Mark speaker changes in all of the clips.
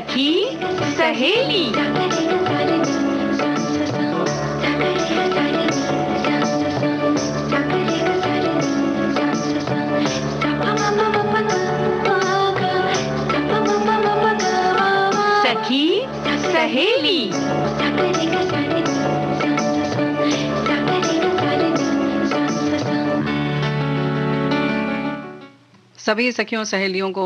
Speaker 1: सखी सहेली। सखी सहेली।
Speaker 2: सभी सखियों सहेलियों को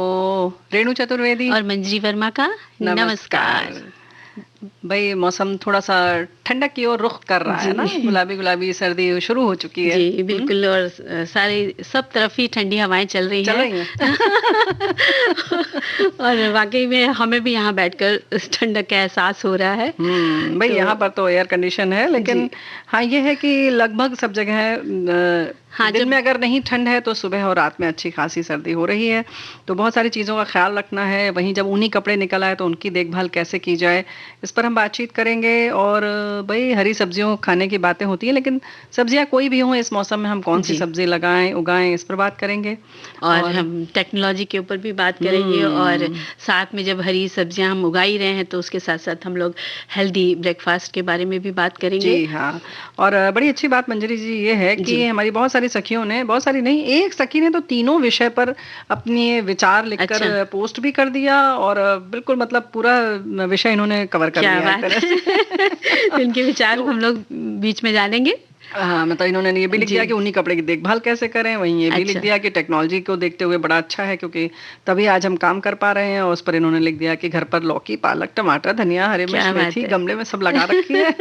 Speaker 2: रेणु चतुर्वेदी
Speaker 1: और मंजरी वर्मा का नमस्कार।
Speaker 2: भाई मौसम थोड़ा सा ठंडक की ओर रुख कर रहा है ना, गुलाबी गुलाबी सर्दी शुरू हो चुकी है।
Speaker 1: जी बिल्कुल, और सारी सब तरफ ही ठंडी हवाएं चल रही हैं। और वाकई में हमें भी यहाँ बैठकर ठंडक का एहसास हो रहा है।
Speaker 2: भाई यहाँ पर तो एयर कंडीशन है, लेकिन हाँ ये है कि लगभग सब जगह दिन में अगर नहीं ठंड है तो सुबह और रात में अच्छी खासी सर्दी हो रही है। तो बहुत सारी चीज़ों का ख्याल रखना है। वहीं जब ऊनी कपड़े निकल आए तो उनकी देखभाल कैसे की जाए, इस पर हम बातचीत करेंगे। और भाई हरी सब्जियों खाने की बातें होती हैं, लेकिन सब्जियां कोई भी हों इस मौसम में हम कौन सी सब्जी लगाएं उगाएं, इस पर बात करेंगे।
Speaker 1: और हम टेक्नोलॉजी के ऊपर भी बात करेंगे। और साथ में जब हरी सब्जियां हम उगा ही रहे हैं तो उसके साथ साथ हम लोग हेल्दी ब्रेकफास्ट के बारे में भी बात करेंगे।
Speaker 2: जी हाँ, और बड़ी अच्छी बात मंजरी जी ये है कि हमारी बहुत सारी सखियों ने, बहुत सारी नहीं, एक सखी ने तो तीनों विषय पर अपने विचार लिखकर पोस्ट भी कर दिया। और बिल्कुल मतलब पूरा विषय इन्होंने कवर कर दिया है तरह से।
Speaker 1: इनके विचार हम लोग बीच में जानेंगे।
Speaker 2: हाँ, मतलब इन्होंने ये भी लिख दिया कि ऊनी कपड़े की देखभाल कैसे करें, वहीं ये भी लिख दिया कि टेक्नोलॉजी को देखते हुए बड़ा अच्छा है क्योंकि तभी आज हम काम कर पा रहे हैं। और उस पर इन्होंने लिख दिया कि घर पर लौकी, पालक, टमाटर, धनिया, हरी मिर्च, मेथी गमले में सब लगा रखी है।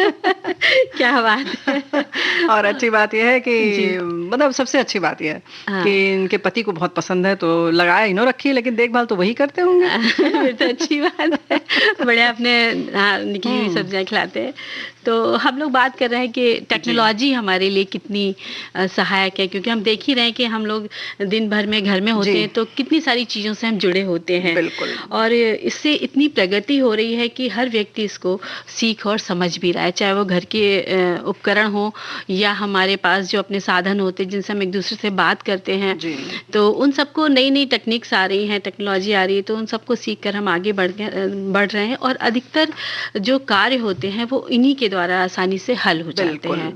Speaker 1: क्या बात है।
Speaker 2: और अच्छी बात यह है कि मतलब सबसे अच्छी बात यह है कि इनके पति को बहुत पसंद है तो लगाया इन्हों रखी है, लेकिन देखभाल तो वही करते होंगे।
Speaker 1: तो अच्छी बात है, बड़े अपने निकली हुई सब्जियां खिलाते हैं। तो हम लोग बात कर रहे हैं कि टेक्नोलॉजी हमारे लिए कितनी सहायक है, क्योंकि हम देख ही रहे हैं कि हम लोग दिन भर में घर में होते हैं तो कितनी सारी चीज़ों से हम जुड़े होते हैं।
Speaker 2: बिल्कुल।
Speaker 1: और इससे इतनी प्रगति हो रही है कि हर व्यक्ति इसको सीख और समझ भी रहा है, चाहे वो घर के उपकरण हो या हमारे पास जो अपने साधन होते हैं जिनसे हम एक दूसरे से बात करते हैं। तो उन सबको नई नई टेक्निक्स आ रही हैं, टेक्नोलॉजी आ रही है, तो उन सबको सीख कर हम आगे बढ़ रहे हैं। और अधिकतर जो कार्य होते हैं वो इन्हीं के द्वारा आसानी से हल हो जाते हैं।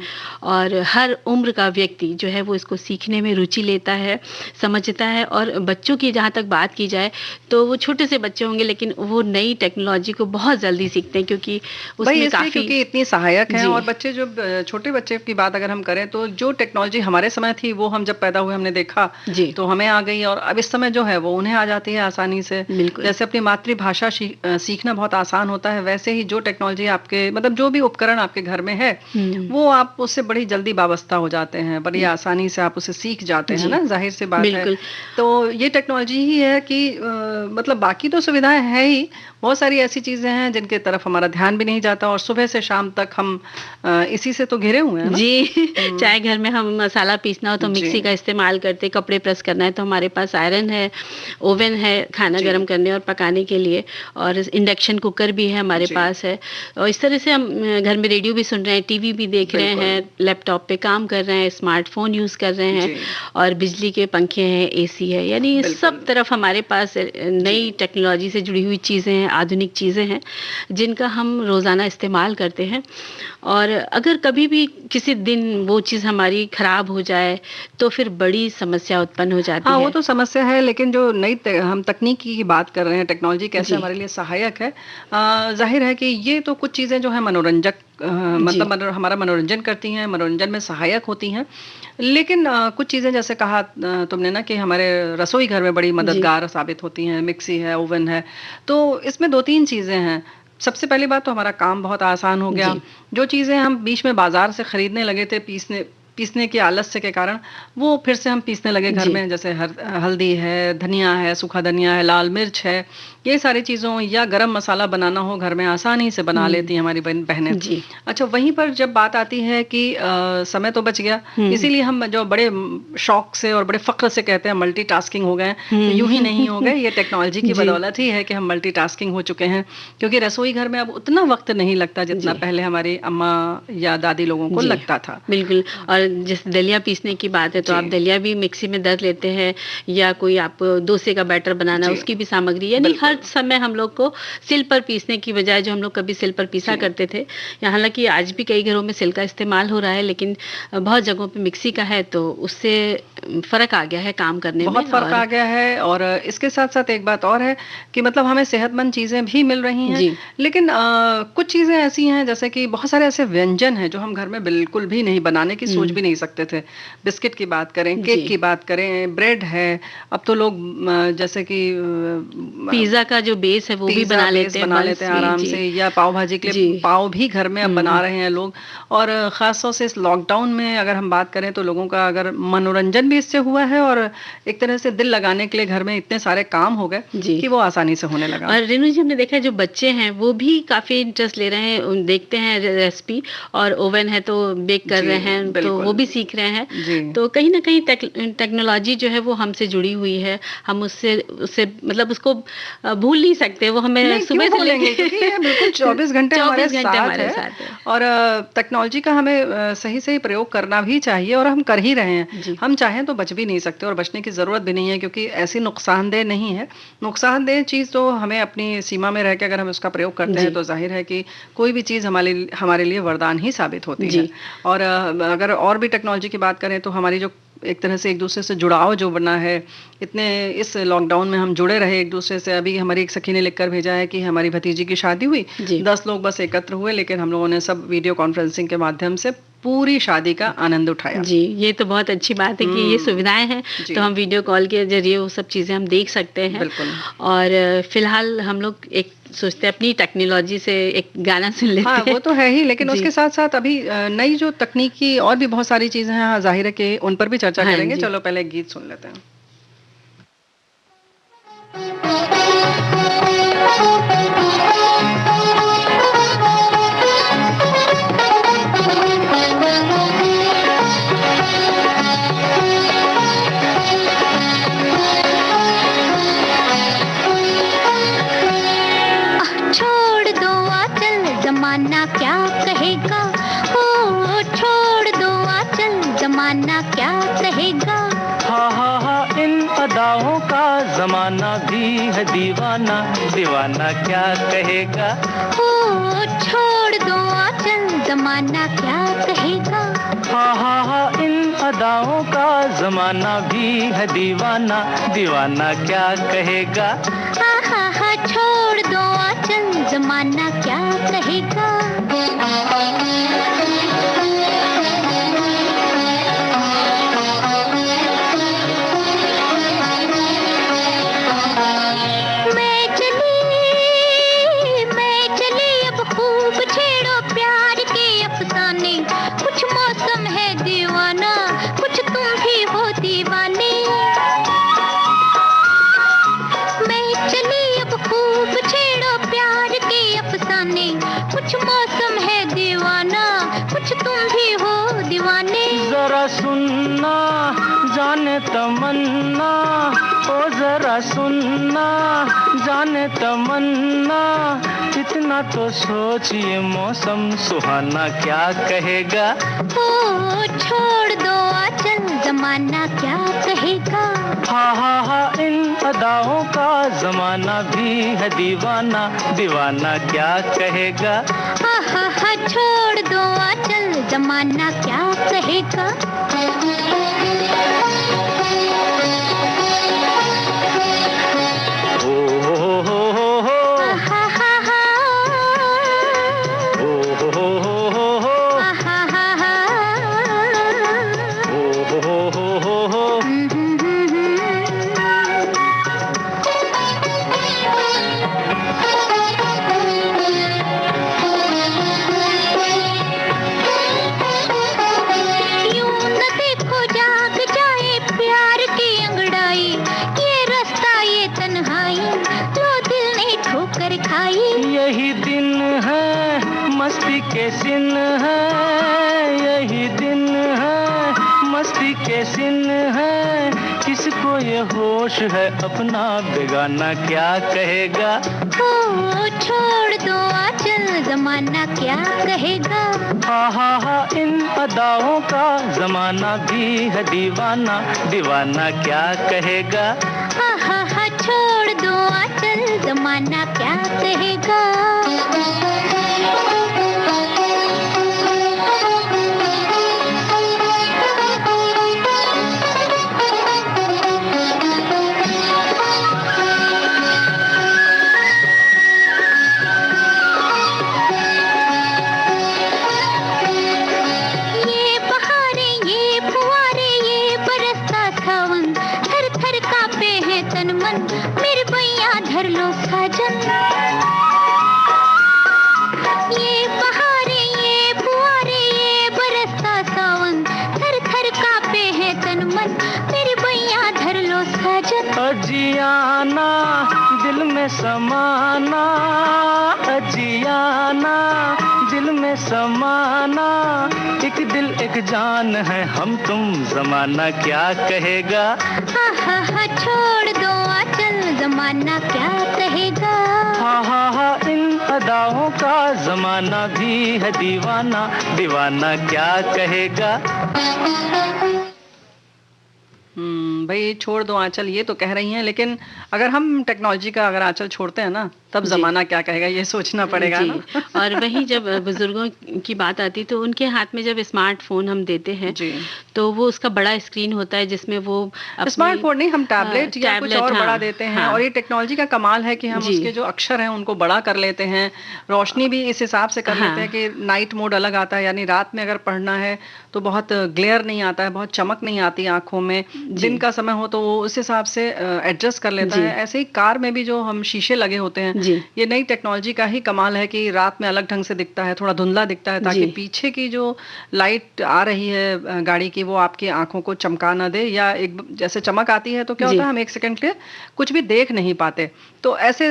Speaker 1: और हर उम्र का व्यक्ति जो है वो इसको सीखने में रुचि लेता है, समझता है। और बच्चों की जहाँ तक बात की जाए तो वो छोटे से बच्चे होंगे लेकिन वो नई टेक्नोलॉजी को बहुत जल्दी सीखते हैं क्योंकि उसमें काफी
Speaker 2: क्योंकि इतनी सहायक है। और बच्चे जो छोटे बच्चे की बात अगर हम करें तो जो टेक्नोलॉजी हमारे समय थी वो हम जब पैदा हुए हमने देखा तो हमें आ गई, और अब इस समय जो है वो उन्हें आ जाती है आसानी से। जैसे अपनी मातृभाषा सीखना बहुत आसान होता है, वैसे ही जो टेक्नोलॉजी आपके मतलब जो भी उपकरण आपके घर में है वो आप उससे बड़ी जल्दी वाबस्ता हो जाते हैं, बड़ी आसानी से आप उसे सीख जाते हैं ना, जाहिर सी बात है। तो ये टेक्नोलॉजी ही है कि मतलब बाकी तो सुविधाएं है ही, बहुत सारी ऐसी चीजें हैं जिनके तरफ हमारा ध्यान भी नहीं जाता और सुबह से शाम तक हम इसी से तो घिरे हुए हैं ना?
Speaker 1: जी। चाहे घर में हम मसाला पीसना हो तो मिक्सी का इस्तेमाल करते, कपड़े प्रेस करना है तो हमारे पास आयरन है, ओवन है खाना गर्म करने और पकाने के लिए, और इंडक्शन कुकर भी है हमारे पास है। और इस तरह से हम घर में रेडियो भी सुन रहे हैं, टीवी भी देख रहे हैं, लैपटॉप पे काम कर रहे हैं, स्मार्टफोन यूज कर रहे हैं, और बिजली के पंखे हैं, एसी है, यानी सब तरफ हमारे पास नई टेक्नोलॉजी से जुड़ी हुई चीजें हैं, आधुनिक चीजें हैं जिनका हम रोजाना इस्तेमाल करते हैं। और अगर कभी भी किसी दिन वो चीज हमारी खराब हो जाए तो फिर बड़ी समस्या उत्पन्न हो जाती है।
Speaker 2: वो तो समस्या है, लेकिन जो नई हम तकनीकी की बात कर रहे हैं, टेक्नोलॉजी कैसे हमारे लिए सहायक है, जाहिर है कि ये तो कुछ चीजें जो है मनोरंजक मतलब हमारा मनोरंजन करती हैं, मनोरंजन में सहायक होती हैं। लेकिन कुछ चीज़ें जैसे कहा तुमने ना कि हमारे रसोई घर में बड़ी मददगार साबित होती हैं, मिक्सी है, ओवन है। तो इसमें 2-3 चीज़ें हैं। सबसे पहली बात तो हमारा काम बहुत आसान हो गया। जो चीज़ें हम बीच में बाजार से खरीदने लगे थे पीसने के आलस्य के कारण, वो फिर से हम पीसने लगे घर में, जैसे हल्दी है, धनिया है, सूखा धनिया है, लाल मिर्च है, ये सारी चीज़ों, या गरम मसाला बनाना हो घर में आसानी से बना लेती हैं हमारी बहनें। अच्छा, वहीं पर जब बात आती है कि समय तो बच गया, इसीलिए हम जो बड़े शौक से और बड़े फख्र से कहते हैं मल्टीटास्किंग हो गए, यूं ही नहीं हो गए, ये टेक्नोलॉजी की बदौलत ही है कि हम मल्टीटास्किंग हो चुके हैं। क्योंकि रसोई घर में अब उतना वक्त नहीं लगता जितना पहले हमारी अम्मा या दादी लोगों को लगता था।
Speaker 1: बिल्कुल। और जैसे दलिया पीसने की बात है तो आप
Speaker 2: जी।
Speaker 1: दलिया भी मिक्सी में दर लेते हैं, या कोई आप डोसे का बैटर बनाना
Speaker 2: जी।
Speaker 1: उसकी भी सामग्री, यानी हर
Speaker 2: बिल्कुल।
Speaker 1: समय हम लोग को सिल पर पीसने की बजाय, जो हम लोग कभी सिल पर पीसा
Speaker 2: जी।
Speaker 1: करते थे, या हालाँकि आज भी कई घरों में सिल का इस्तेमाल हो रहा है, लेकिन बहुत जगहों पे मिक्सी का है, तो उससे फ़र्क आ गया है काम करने में।
Speaker 2: बहुत फ़र्क
Speaker 1: और
Speaker 2: आ गया है और इसके साथ-साथ एक बात और है कि मतलब हमें सेहतमंद चीज़ें भी मिल रही हैं,
Speaker 1: जी।
Speaker 2: लेकिन कुछ चीज़ें ऐसी हैं जैसे कि बहुत सारे ऐसे व्यंजन हैं जो हम घर में बिल्कुल भी नहीं बनाने की सोच
Speaker 1: हुँ।
Speaker 2: भी नहीं सकते थे। बिस्किट की बात करें, केक
Speaker 1: जी।
Speaker 2: की बात करें, ब्रेड है, अब तो लोग जैसे कि
Speaker 1: पिज़्ज़ा का जो बेस है वो भी
Speaker 2: पिज़्ज़ा
Speaker 1: बना
Speaker 2: बेस
Speaker 1: लेते हैं,
Speaker 2: बना लेते
Speaker 1: बंस
Speaker 2: हैं
Speaker 1: भी।
Speaker 2: आराम
Speaker 1: जी।
Speaker 2: से या पाव भाजी के
Speaker 1: जी।
Speaker 2: लिए पाव भी घर में अब बना
Speaker 1: हुँ।
Speaker 2: रहे हैं लोग और ख़ास तौर से इस लॉकडाउन में अगर हम बात करें तो लोगों का अगर मनोरंजन भी इससे हुआ है और एक तरह से दिल लगाने के लिए घर में इतने सारे काम हो गए
Speaker 1: जी।
Speaker 2: कि वो आसानी से होने लगा।
Speaker 1: और रेणु जी, हमने देखा है जो बच्चे हैं वो भी काफ़ी इंटरेस्ट ले रहे हैं, देखते हैं रेसिपी, और ओवन है तो बेक कर
Speaker 2: जी,
Speaker 1: रहे हैं, तो वो
Speaker 2: बिल्कुल।
Speaker 1: भी सीख रहे हैं।
Speaker 2: जी।
Speaker 1: तो कहीं न कहीं टेक्नोलॉजी जो है वो हमसे जुड़ी हुई है। हम उससे उससे मतलब उसको भूल नहीं सकते। वो हमें
Speaker 2: नहीं,
Speaker 1: सुबह
Speaker 2: क्यों
Speaker 1: से लेके
Speaker 2: भूलेंगे? क्योंकि ये बिल्कुल 24 घंटे हमारे
Speaker 1: 24 घंटे
Speaker 2: साथ
Speaker 1: हमारे
Speaker 2: है
Speaker 1: साथ है।
Speaker 2: और टेक्नोलॉजी का हमें सही-सही प्रयोग करना भी चाहिए और हम कर ही रहे हैं।
Speaker 1: जी।
Speaker 2: हम चाहें तो बच भी नहीं सकते और बचने की ज़रूरत भी नहीं है क्योंकि ऐसी नुकसानदेह नहीं है। नुकसानदेह चीज़ तो हमें अपनी सीमा में रह के अगर हम उसका प्रयोग करते हैं
Speaker 1: जी।
Speaker 2: तो ज़ाहिर है कि कोई भी चीज़ हमारे लिए वरदान ही साबित होती है।
Speaker 1: जी।
Speaker 2: और अगर और भी टेक्नोलॉजी की बात करें तो हमारी जो एक तरह से एक-दूसरे से जुड़ाव जो बना है, इतने इस लॉकडाउन में हम जुड़े रहे एक-दूसरे से। अभी हमारी एक सखी ने लिख कर भेजा है कि हमारी भतीजी की शादी हुई,
Speaker 1: जी।
Speaker 2: 10 लोग बस एकत्र हुए लेकिन हम लोगों ने सब वीडियो कॉन्फ्रेंसिंग के माध्यम से पूरी शादी का आनंद उठाया।
Speaker 1: जी, ये तो बहुत अच्छी बात है कि ये
Speaker 2: हुँ।
Speaker 1: सुविधाएँ हैं,
Speaker 2: जी,
Speaker 1: तो हम वीडियो कॉल के ज़रिए वो सब चीज़ें हम देख सकते हैं।
Speaker 2: बिल्कुल।
Speaker 1: और फ़िलहाल हम लोग एक सोचते हैं अपनी टेक्नोलॉजी से एक गाना सुन
Speaker 2: हाँ,
Speaker 1: लेते
Speaker 2: वो
Speaker 1: हैं।
Speaker 2: तो है ही लेकिन
Speaker 1: जी।
Speaker 2: उसके साथ-साथ अभी नई जो तकनीकी और भी बहुत सारी चीज़ें हैं, हाँ, ज़ाहिर है कि उन पर भी चर्चा
Speaker 1: हाँ
Speaker 2: करेंगे।
Speaker 1: जी।
Speaker 2: चलो पहले एक गीत सुन लेते हैं।
Speaker 3: छोड़ दो आंचल जमाना क्या कहेगा, ओ छोड़ दो आंचल जमाना क्या कहेगा।
Speaker 4: हा इन अदाओं का जमाना भी है दीवाना, दीवाना क्या कहेगा।
Speaker 3: ओ छोड़ दो आंचल जमाना क्या कहेगा।
Speaker 4: हा इन अदाओं का जमाना भी है दीवाना, दीवाना क्या कहेगा।
Speaker 3: हा छोड़ दो आंचल जमाना क्या कहेगा। मैं चली अब खूब छेड़ो प्यार के अफसाने, कुछ मौसम है दीवाना, कुछ तुम भी हो दीवाने। मैं चली अब खूब छेड़ो प्यार के अफसाने, कुछ मौसम है दीवाना, कुछ तुम भी हो दीवाने।
Speaker 4: जरा सुनना जाने तमन्ना, ओ जरा सुनना जाने तमन्ना, इतना तो सोचिए मौसम सुहाना क्या कहेगा।
Speaker 3: ओ छोड़ दो आंचल जमाना क्या कहेगा।
Speaker 4: हा इन अदाओं का जमाना भी है दीवाना, दीवाना क्या कहेगा।
Speaker 3: हा छोड़ दो आंचल जमाना क्या कहेगा।
Speaker 4: हो
Speaker 3: हा हा हा
Speaker 4: हो
Speaker 3: हा हा हा।
Speaker 4: हो
Speaker 3: यूं न देखो जाग जाए प्यार की अंगड़ाई, ये रास्ता ये तन्हाई, लो दिल ने ठोकर खाई।
Speaker 4: यही दिन है मस्ती के सिन है, यही दिन है मस्ती के सिन है, किसको ये होश है अपना बेगाना क्या कहेगा।
Speaker 3: ओ छोड़ दो आंचल जमाना क्या कहेगा।
Speaker 4: हा इन अदाओं का जमाना भी है दीवाना, दीवाना क्या कहेगा।
Speaker 3: हा छोड़ दो आंचल जमाना क्या कहेगा। मेरे भैया धर लो साजन, ये बहारे ये फुआरे ये बरसता सावन, थर थर कांपे हैं तन मन, मेरे भैया धर लो साजन।
Speaker 4: अजियाना दिल में समाना, अजियाना दिल में समाना, एक दिल एक जान है हम तुम, जमाना क्या कहेगा।
Speaker 3: हा छोड़ दो आंचल जमाना क्या कहेगा।
Speaker 4: हा इन अदाओं का जमाना भी है दीवाना, दीवाना क्या कहेगा।
Speaker 2: भाई छोड़ दो आंचल ये तो कह रही हैं, लेकिन अगर हम टेक्नोलॉजी का अगर आंचल छोड़ते हैं ना तब जमाना क्या कहेगा ये सोचना पड़ेगा ना।
Speaker 1: और वही जब बुजुर्गों की बात आती तो उनके हाथ में जब स्मार्टफोन हम देते हैं तो वो उसका बड़ा स्क्रीन होता है जिसमें वो
Speaker 2: स्मार्टफोन नहीं हम टैबलेट या कुछ और बड़ा देते हैं। और ये टेक्नोलॉजी का कमाल है कि हम उसके जो अक्षर हैं उनको बड़ा कर लेते हैं, रोशनी भी इस हिसाब से कर लेते हैं कि नाइट मोड अलग आता है, यानी रात में अगर पढ़ना है तो बहुत ग्लेयर नहीं आता है, बहुत चमक नहीं आती आंखों में, दिन का समय हो तो वो उस हिसाब से एडजस्ट कर लेता है। ऐसे ही कार में भी जो हम शीशे लगे होते हैं, ये नई टेक्नोलॉजी का ही कमाल है कि रात में अलग ढंग से दिखता है, थोड़ा धुंधला दिखता है, ताकि पीछे की जो लाइट आ रही है गाड़ी की वो आपकी आंखों को चमका ना दे, या एक जैसे चमक आती है तो क्या होता है हम एक सेकंड के लिए कुछ भी देख नहीं पाते। तो ऐसे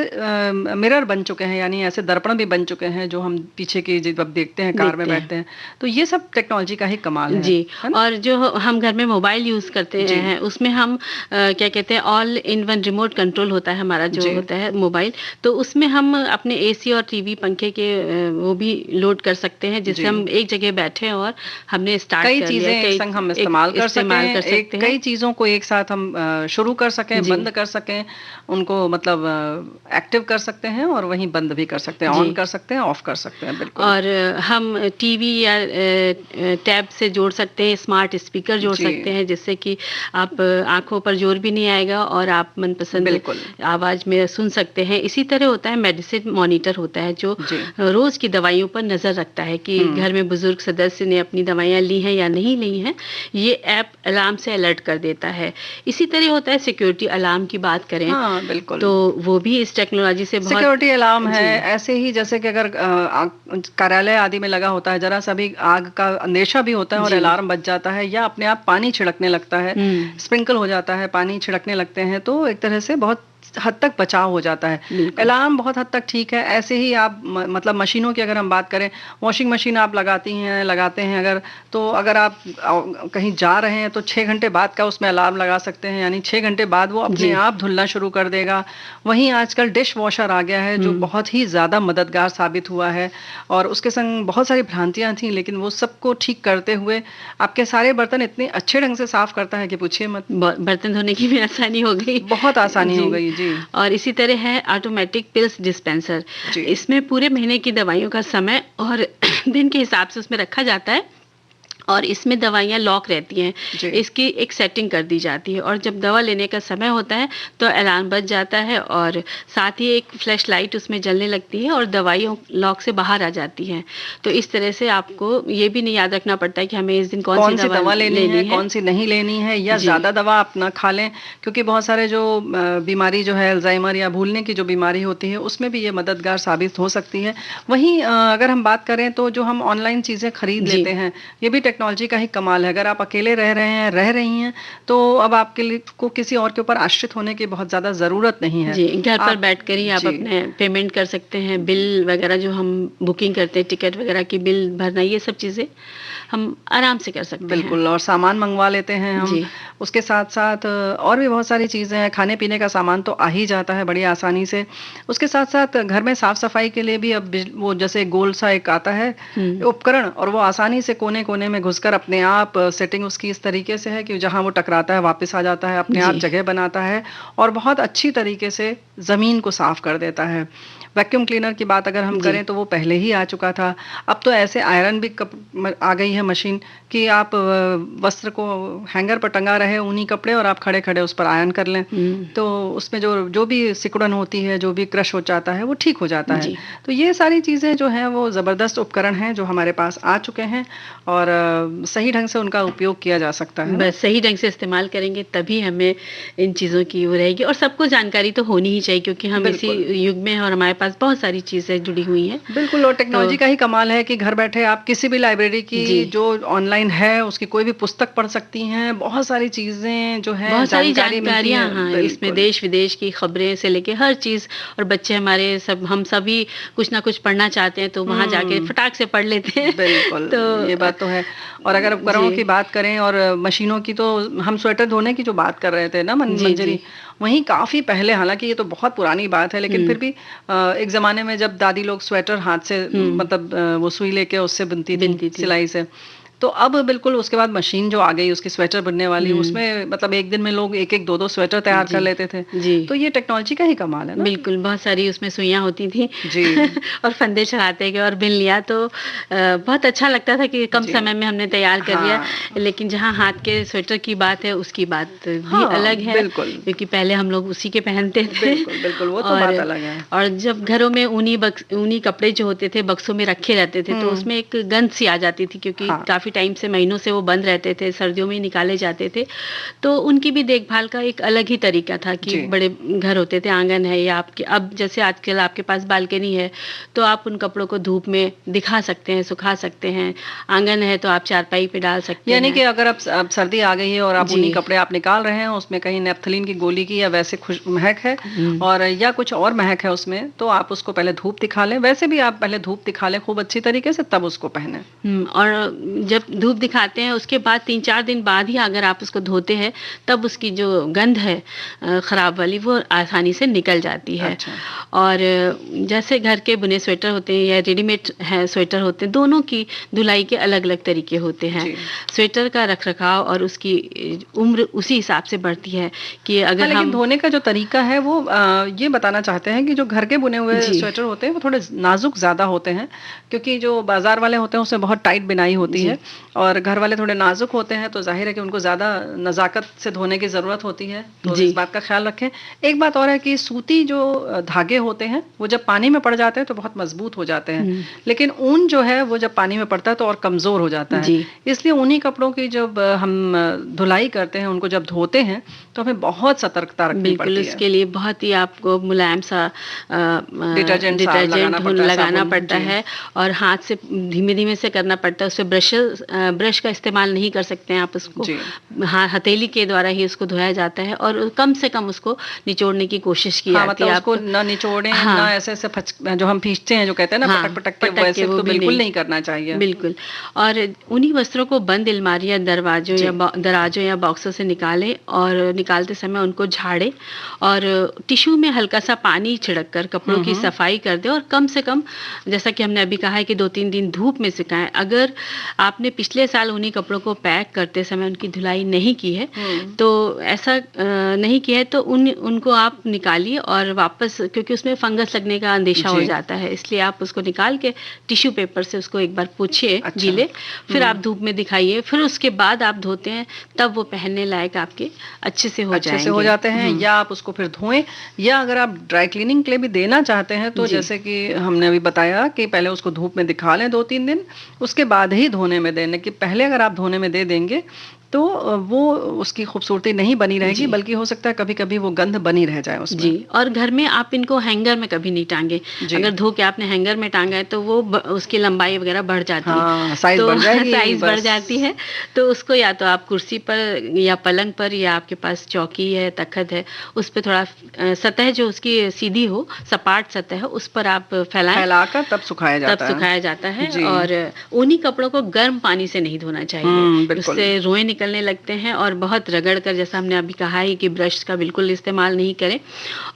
Speaker 2: मिरर बन चुके हैं, यानी ऐसे दर्पण भी बन चुके हैं जो हम पीछे की जब देखते हैं कार में बैठते हैं, तो ये सब टेक्नोलॉजी का ही कमाल है।
Speaker 1: जी। और जो हम घर में मोबाइल यूज करते हैं उसमें हम क्या कहते हैं all in one remote control होता है हमारा जो होता है मोबाइल, तो उसमें हम अपने एसी और टीवी पंखे के वो भी लोड कर सकते हैं, जिससे हम एक जगह बैठे और हमने स्टार्ट
Speaker 2: कई चीजें एक संग हम इस्तेमाल कर सकते हैं, कई चीजों को एक साथ हम शुरू कर सकें, बंद कर सकें, उनको मतलब एक्टिव कर सकते हैं और वहीं बंद भी कर सकते हैं, ऑन कर सकते हैं, ऑफ कर सकते हैं। बिल्कुल।
Speaker 1: और हम टीवी या टैब से जोड़ सकते हैं, स्मार्ट स्पीकर जोड़ सकते हैं, जिससे कि आप आंखों पर जोर भी नहीं आएगा और आप मनपसंद आवाज में सुन सकते हैं। इसी तरह होता है मेडिसिन मॉनिटर होता है जो रोज की दवाइयों पर नजर रखता है कि घर में बुजुर्ग सदस्य ने अपनी दवाइयां ली हैं या नहीं ली हैं, ये ऐप अलार्म से अलर्ट कर देता है। इसी तरह होता है सिक्योरिटी अलार्म की बात करें
Speaker 2: बिल्कुल,
Speaker 1: तो वो भी इस टेक्नोलॉजी से बहुत
Speaker 2: सिक्योरिटी अलार्म है। ऐसे ही जैसे कि अगर कार्यालय आदि में लगा होता है, जरा सा भी आग का अंदेशा भी होता है और अलार्म बज जाता है, या अपने आप पानी छिड़कने लगता है, स्प्रिंकल हो जाता है, पानी छिड़कने लगते हैं, तो एक तरह से बहुत हद तक बचाव हो जाता है। अलार्म बहुत हद तक ठीक है। ऐसे ही आप मतलब मशीनों की अगर हम बात करें, वॉशिंग मशीन आप लगाते हैं अगर, तो अगर आप कहीं जा रहे हैं तो 6 घंटे बाद का उसमें अलार्म लगा सकते हैं, यानी 6 घंटे बाद वो अपने आप धुलना शुरू कर देगा। वहीं आजकल डिश वॉशर आ गया है जो बहुत ही ज़्यादा मददगार साबित हुआ है, और उसके संग बहुत सारी भ्रांतियां थी, लेकिन वो सबको ठीक करते हुए आपके सारे बर्तन इतने अच्छे ढंग से साफ करता है कि पूछिए मत।
Speaker 1: बर्तन धोने की भी आसानी हो गई,
Speaker 2: बहुत आसानी हो गई। जी।
Speaker 1: और इसी तरह है ऑटोमेटिक पिल्स डिस्पेंसर, इसमें पूरे महीने की दवाइयों का समय और दिन के हिसाब से उसमें रखा जाता है और इसमें दवाइयाँ लॉक रहती हैं। इसकी एक सेटिंग कर दी जाती है और जब दवा लेने का समय होता है तो अलार्म बज जाता है और साथ ही एक फ्लैश लाइट उसमें जलने लगती है और दवाइयों लॉक से बाहर आ जाती हैं। तो इस तरह से आपको ये भी नहीं याद रखना पड़ता है कि हमें इस दिन कौन सी दवा लेनी है,
Speaker 2: कौन सी नहीं लेनी है, या ज़्यादा दवा आप ना खा लें, क्योंकि बहुत सारे जो बीमारी जो है अल्जाइमर या भूलने की जो बीमारी होती है उसमें भी ये मददगार साबित हो सकती है। वहीं अगर हम बात करें तो जो हम ऑनलाइन चीज़ें खरीद लेते हैं, ये भी टेक्नोलॉजी का ही कमाल है। अगर आप अकेले रह रहे हैं, रह रही हैं, तो अब आपके लिए को किसी और के ऊपर आश्रित होने की बहुत ज़्यादा ज़रूरत नहीं है।
Speaker 1: जी, घर पर
Speaker 2: आप
Speaker 1: बैठकर ही आप
Speaker 2: जी।
Speaker 1: अपने पेमेंट कर सकते हैं, बिल वगैरह जो हम बुकिंग करते हैं, टिकट वगैरह की बिल भरना, ये सब चीज़ें हम आराम से कर सकते हैं।
Speaker 2: बिल्कुल, और सामान मंगवा लेते हैं हम।
Speaker 1: जी।
Speaker 2: उसके साथ-साथ और भी बहुत सारी चीज़ें हैं, खाने-पीने का सामान तो आ ही जाता है बड़ी आसानी से। उसके साथ-साथ घर में साफ-सफाई के लिए भी अब वो जैसे गोल सा एक आता है उपकरण, और वो आसानी से कोने-कोने में घुसकर अपने आप सेटिंग उसकी इस तरीके से है कि जहाँ वो टकराता है वापस आ जाता है, अपने आप
Speaker 1: जी।
Speaker 2: जगह बनाता है और बहुत अच्छी तरीके से ज़मीन को साफ कर देता है। वैक्यूम क्लीनर की बात अगर हम
Speaker 1: जी।
Speaker 2: करें तो वो पहले ही आ चुका था। अब तो ऐसे आयरन भी आ गई है मशीन कि आप वस्त्र को हैंगर पर टंगा रहे ऊनी कपड़े और आप खड़े-खड़े उस पर आयरन कर लें। तो उसमें जो जो भी सिकुड़न होती है, जो भी क्रश हो जाता है, वो ठीक हो जाता है।
Speaker 1: जी।
Speaker 2: तो ये सारी चीज़ें जो हैं वो ज़बरदस्त उपकरण हैं जो हमारे पास आ चुके हैं और सही ढंग से उनका उपयोग किया जा सकता है ना?
Speaker 1: बस सही ढंग से इस्तेमाल करेंगे तभी हमें इन चीज़ों की वो रहेगी, और सबको जानकारी तो होनी ही चाहिए क्योंकि हम इसी
Speaker 2: बिल्कुल।
Speaker 1: युग में हैं और हमारे पास बहुत सारी चीज़ें जुड़ी हुई हैं।
Speaker 2: बिल्कुल, और टेक्नोलॉजी का ही कमाल है कि घर बैठे आप किसी भी लाइब्रेरी की
Speaker 1: जी।
Speaker 2: जो ऑनलाइन है उसकी कोई भी पुस्तक पढ़ सकती हैं। बहुत सारी चीज़ें जो हैं
Speaker 1: बहुत सारी
Speaker 2: जानकारी मिलती
Speaker 1: जानकारियाँ
Speaker 2: है।
Speaker 1: हाँ, इसमें
Speaker 2: बिल्कुल।
Speaker 1: देश-विदेश की खबरें से लेके हर चीज़, और बच्चे हमारे सब हम सभी कुछ ना कुछ पढ़ना चाहते हैं तो वहाँ जाके फटाक से पढ़ लेते हैं।
Speaker 2: बिल्कुल,
Speaker 1: तो
Speaker 2: ये बात तो है। और अगर उपकरणों
Speaker 1: जी।
Speaker 2: की बात करें और मशीनों की, तो हम स्वेटर धोने की जो बात कर रहे थे ना
Speaker 1: जी,
Speaker 2: मंजरी,
Speaker 1: जी।
Speaker 2: वहीं काफ़ी पहले, हालाँकि ये तो बहुत पुरानी बात है, लेकिन
Speaker 1: हुँ।
Speaker 2: फिर भी एक ज़माने में जब दादी लोग स्वेटर हाथ से मतलब वो सुई लेके उससे बुनती
Speaker 1: बुनती
Speaker 2: थी,
Speaker 1: थी।
Speaker 2: सिलाई से। तो अब बिल्कुल उसके बाद मशीन जो आ गई उसकी स्वेटर बुनने वाली,
Speaker 1: हुँ।
Speaker 2: उसमें मतलब एक दिन में लोग 1-1, 2-2 स्वेटर तैयार
Speaker 1: जी।
Speaker 2: कर लेते थे।
Speaker 1: जी।
Speaker 2: तो ये टेक्नोलॉजी का ही कमाल है ना?
Speaker 1: बिल्कुल, बहुत सारी उसमें सुइयाँ होती थी।
Speaker 2: जी।
Speaker 1: और फंदे चढ़ाते गए और बिन लिया तो बहुत अच्छा लगता था कि कम
Speaker 2: जी।
Speaker 1: समय में हमने तैयार कर लिया।
Speaker 2: हाँ।
Speaker 1: लेकिन जहाँ हाथ के स्वेटर की बात है उसकी बात भी
Speaker 2: हाँ,
Speaker 1: अलग है,
Speaker 2: बिल्कुल।
Speaker 1: क्योंकि पहले हम लोग उसी के पहनते थे।
Speaker 2: बिल्कुल, बिल्कुल, वो तो
Speaker 1: और
Speaker 2: बात अलग है।
Speaker 1: और जब घरों में ऊनी कपड़े जो होते थे बक्सों में रखे रहते थे तो उसमें एक गंध सी आ जाती थी, क्योंकि
Speaker 2: हाँ।
Speaker 1: काफ़ी टाइम से, महीनों से वो बंद रहते थे, सर्दियों में ही निकाले जाते थे। तो उनकी भी देखभाल का एक अलग ही तरीका था कि
Speaker 2: जी।
Speaker 1: बड़े घर होते थे, आंगन है या आपके, अब जैसे आजकल आपके पास बालकनी है तो आप उन कपड़ों को धूप में दिखा सकते हैं, सुखा सकते हैं। आंगन है तो आप चारपाई पे डाल सकते
Speaker 2: यानी
Speaker 1: हैं।
Speaker 2: कि अगर अब सर्दी आ गई है और आप
Speaker 1: जी।
Speaker 2: ऊनी कपड़े आप निकाल रहे हैं, उसमें कहीं नेपथलीन की गोली की या वैसे महक है और या कुछ और महक है उसमें, तो आप उसको पहले धूप दिखा लें। वैसे भी आप पहले धूप दिखा लें खूब अच्छी तरीके से, तब उसको पहनें।
Speaker 1: और जब धूप दिखाते हैं उसके बाद 3-4 दिन बाद ही अगर आप उसको धोते हैं तब उसकी जो गंध है खराब वाली, वो आसानी से निकल जाती है।
Speaker 2: अच्छा।
Speaker 1: और जैसे घर के बुने स्वेटर होते हैं या रेडीमेड है स्वेटर होते हैं, दोनों की धुलाई के अलग-अलग तरीके होते हैं।
Speaker 2: जी।
Speaker 1: स्वेटर का रखरखाव और उसकी उम्र उसी हिसाब से बढ़ती है कि
Speaker 2: हाँ,
Speaker 1: अगर
Speaker 2: लेकिन
Speaker 1: हम
Speaker 2: धोने का जो तरीका है वो ये बताना चाहते हैं कि जो घर के बुने हुए
Speaker 1: जी।
Speaker 2: स्वेटर होते हैं वो थोड़े नाजुक ज़्यादा होते हैं, क्योंकि जो बाजार वाले होते हैं उसमें बहुत टाइट बिनाई होती
Speaker 1: जी।
Speaker 2: है और घर वाले थोड़े नाजुक होते हैं, तो जाहिर है कि उनको ज़्यादा नज़ाकत से धोने की ज़रूरत होती है, तो
Speaker 1: जी।
Speaker 2: इस बात का ख्याल रखें। एक बात और है कि सूती जो धागे होते हैं वो जब पानी में पड़ जाते हैं तो बहुत मजबूत हो जाते हैं, लेकिन ऊन जो है वो जब पानी में पड़ता है तो और कमज़ोर हो जाता है।
Speaker 1: जी।
Speaker 2: इसलिए ऊनी कपड़ों की जब हम धुलाई करते हैं, उनको जब धोते हैं तो हमें बहुत सतर्कता रखनी
Speaker 1: बिल्कुल,
Speaker 2: पड़ती है।
Speaker 1: उसके लिए बहुत ही आपको मुलायम सा
Speaker 2: डिटर्जेंट लगाना पड़ता है,
Speaker 1: लगाना
Speaker 2: साबुन,
Speaker 1: पड़ता
Speaker 2: जी।
Speaker 1: है और हाथ से धीमे-धीमे से करना पड़ता है। उससे ब्रश का इस्तेमाल नहीं कर सकते हैं आप उसको।
Speaker 2: जी।
Speaker 1: हाँ, हथेली के द्वारा ही उसको धोया जाता है और कम से कम उसको निचोड़ने की कोशिश की
Speaker 2: हाँ,
Speaker 1: जाती
Speaker 2: मतलब
Speaker 1: है।
Speaker 2: उसको
Speaker 1: आप
Speaker 2: ना निचोड़ें,
Speaker 1: हाँ।
Speaker 2: ना ऐसे-ऐसे जो हम खींचते हैं, जो कहते हैं ना
Speaker 1: हाँ,
Speaker 2: पटक-पटक के,
Speaker 1: पटक
Speaker 2: वैसे
Speaker 1: वो
Speaker 2: तो
Speaker 1: भी
Speaker 2: बिल्कुल नहीं करना चाहिए।
Speaker 1: बिल्कुल। और उन्हीं वस्त्रों को बंद अलमारी या दरवाज़ों
Speaker 2: जी।
Speaker 1: या दराजों या बॉक्सों से निकालें और निकालते समय उनको झाड़ें और टिश्यू में हल्का-सा पानी छिड़क कर कपड़ों की सफाई कर दें और कम से कम, जैसा कि हमने अभी कहा है कि 2-3 दिन धूप में सुखाएँ। अगर आपने पिछले साल उन्हीं कपड़ों को पैक करते समय उनकी धुलाई नहीं की है, तो ऐसा नहीं किया है तो उनको आप निकालिए और वापस, क्योंकि उसमें फंगस लगने का अंदेशा हो
Speaker 2: जी।
Speaker 1: जाता है, इसलिए आप उसको निकाल के टिश्यू पेपर से उसको एक बार पोंछिए
Speaker 2: अच्छा।
Speaker 1: गीले, फिर आप धूप में दिखाइए, फिर उसके बाद आप धोते हैं, तब वो पहनने लायक आपके अच्छे से हो
Speaker 2: अच्छे
Speaker 1: जाएँगे।
Speaker 2: से हो जाते हैं, या आप उसको फिर धोएं, या अगर आप ड्राई क्लीनिंग के लिए भी देना चाहते हैं तो
Speaker 1: जी।
Speaker 2: जैसे कि हमने अभी बताया कि पहले उसको धूप में दिखा लें 2-3 दिन, उसके बाद ही धोने में दें। कि पहले अगर आप धोने में दे देंगे तो वो उसकी खूबसूरती नहीं बनी रहेगी,
Speaker 1: जी।
Speaker 2: बल्कि हो सकता है कभी-कभी वो गंध बनी रह जाए उसमें।
Speaker 1: जी, और घर में आप इनको हैंगर में कभी नहीं टाँगे।
Speaker 2: जी।
Speaker 1: अगर धो के आपने हैंगर में टाँगा है तो वो उसकी लंबाई वगैरह बढ़ जाती है।
Speaker 2: हाँ, साइज़
Speaker 1: तो
Speaker 2: बढ़ जाएगी
Speaker 1: साइज़ बढ़
Speaker 2: बस।
Speaker 1: जाती है, तो उसको या तो आप कुर्सी पर या पलंग पर या आपके पास चौकी है, तख़्त है, उस पे थोड़ा सतह जो उसकी सीधी हो, सपाट सतह हो, उस पर आप फैलाएँ,
Speaker 2: फैलाकर तब सुखाया
Speaker 1: तब
Speaker 2: जाता है।
Speaker 1: सुखाया जाता है।
Speaker 2: जी।
Speaker 1: और ऊनी कपड़ों को गर्म पानी से नहीं धोना चाहिए।
Speaker 2: बिल्कुल।
Speaker 1: उससे रोएँ निकलने लगते हैं और बहुत रगड़ कर, जैसा हमने अभी कहा है कि ब्रश का बिल्कुल इस्तेमाल नहीं करें।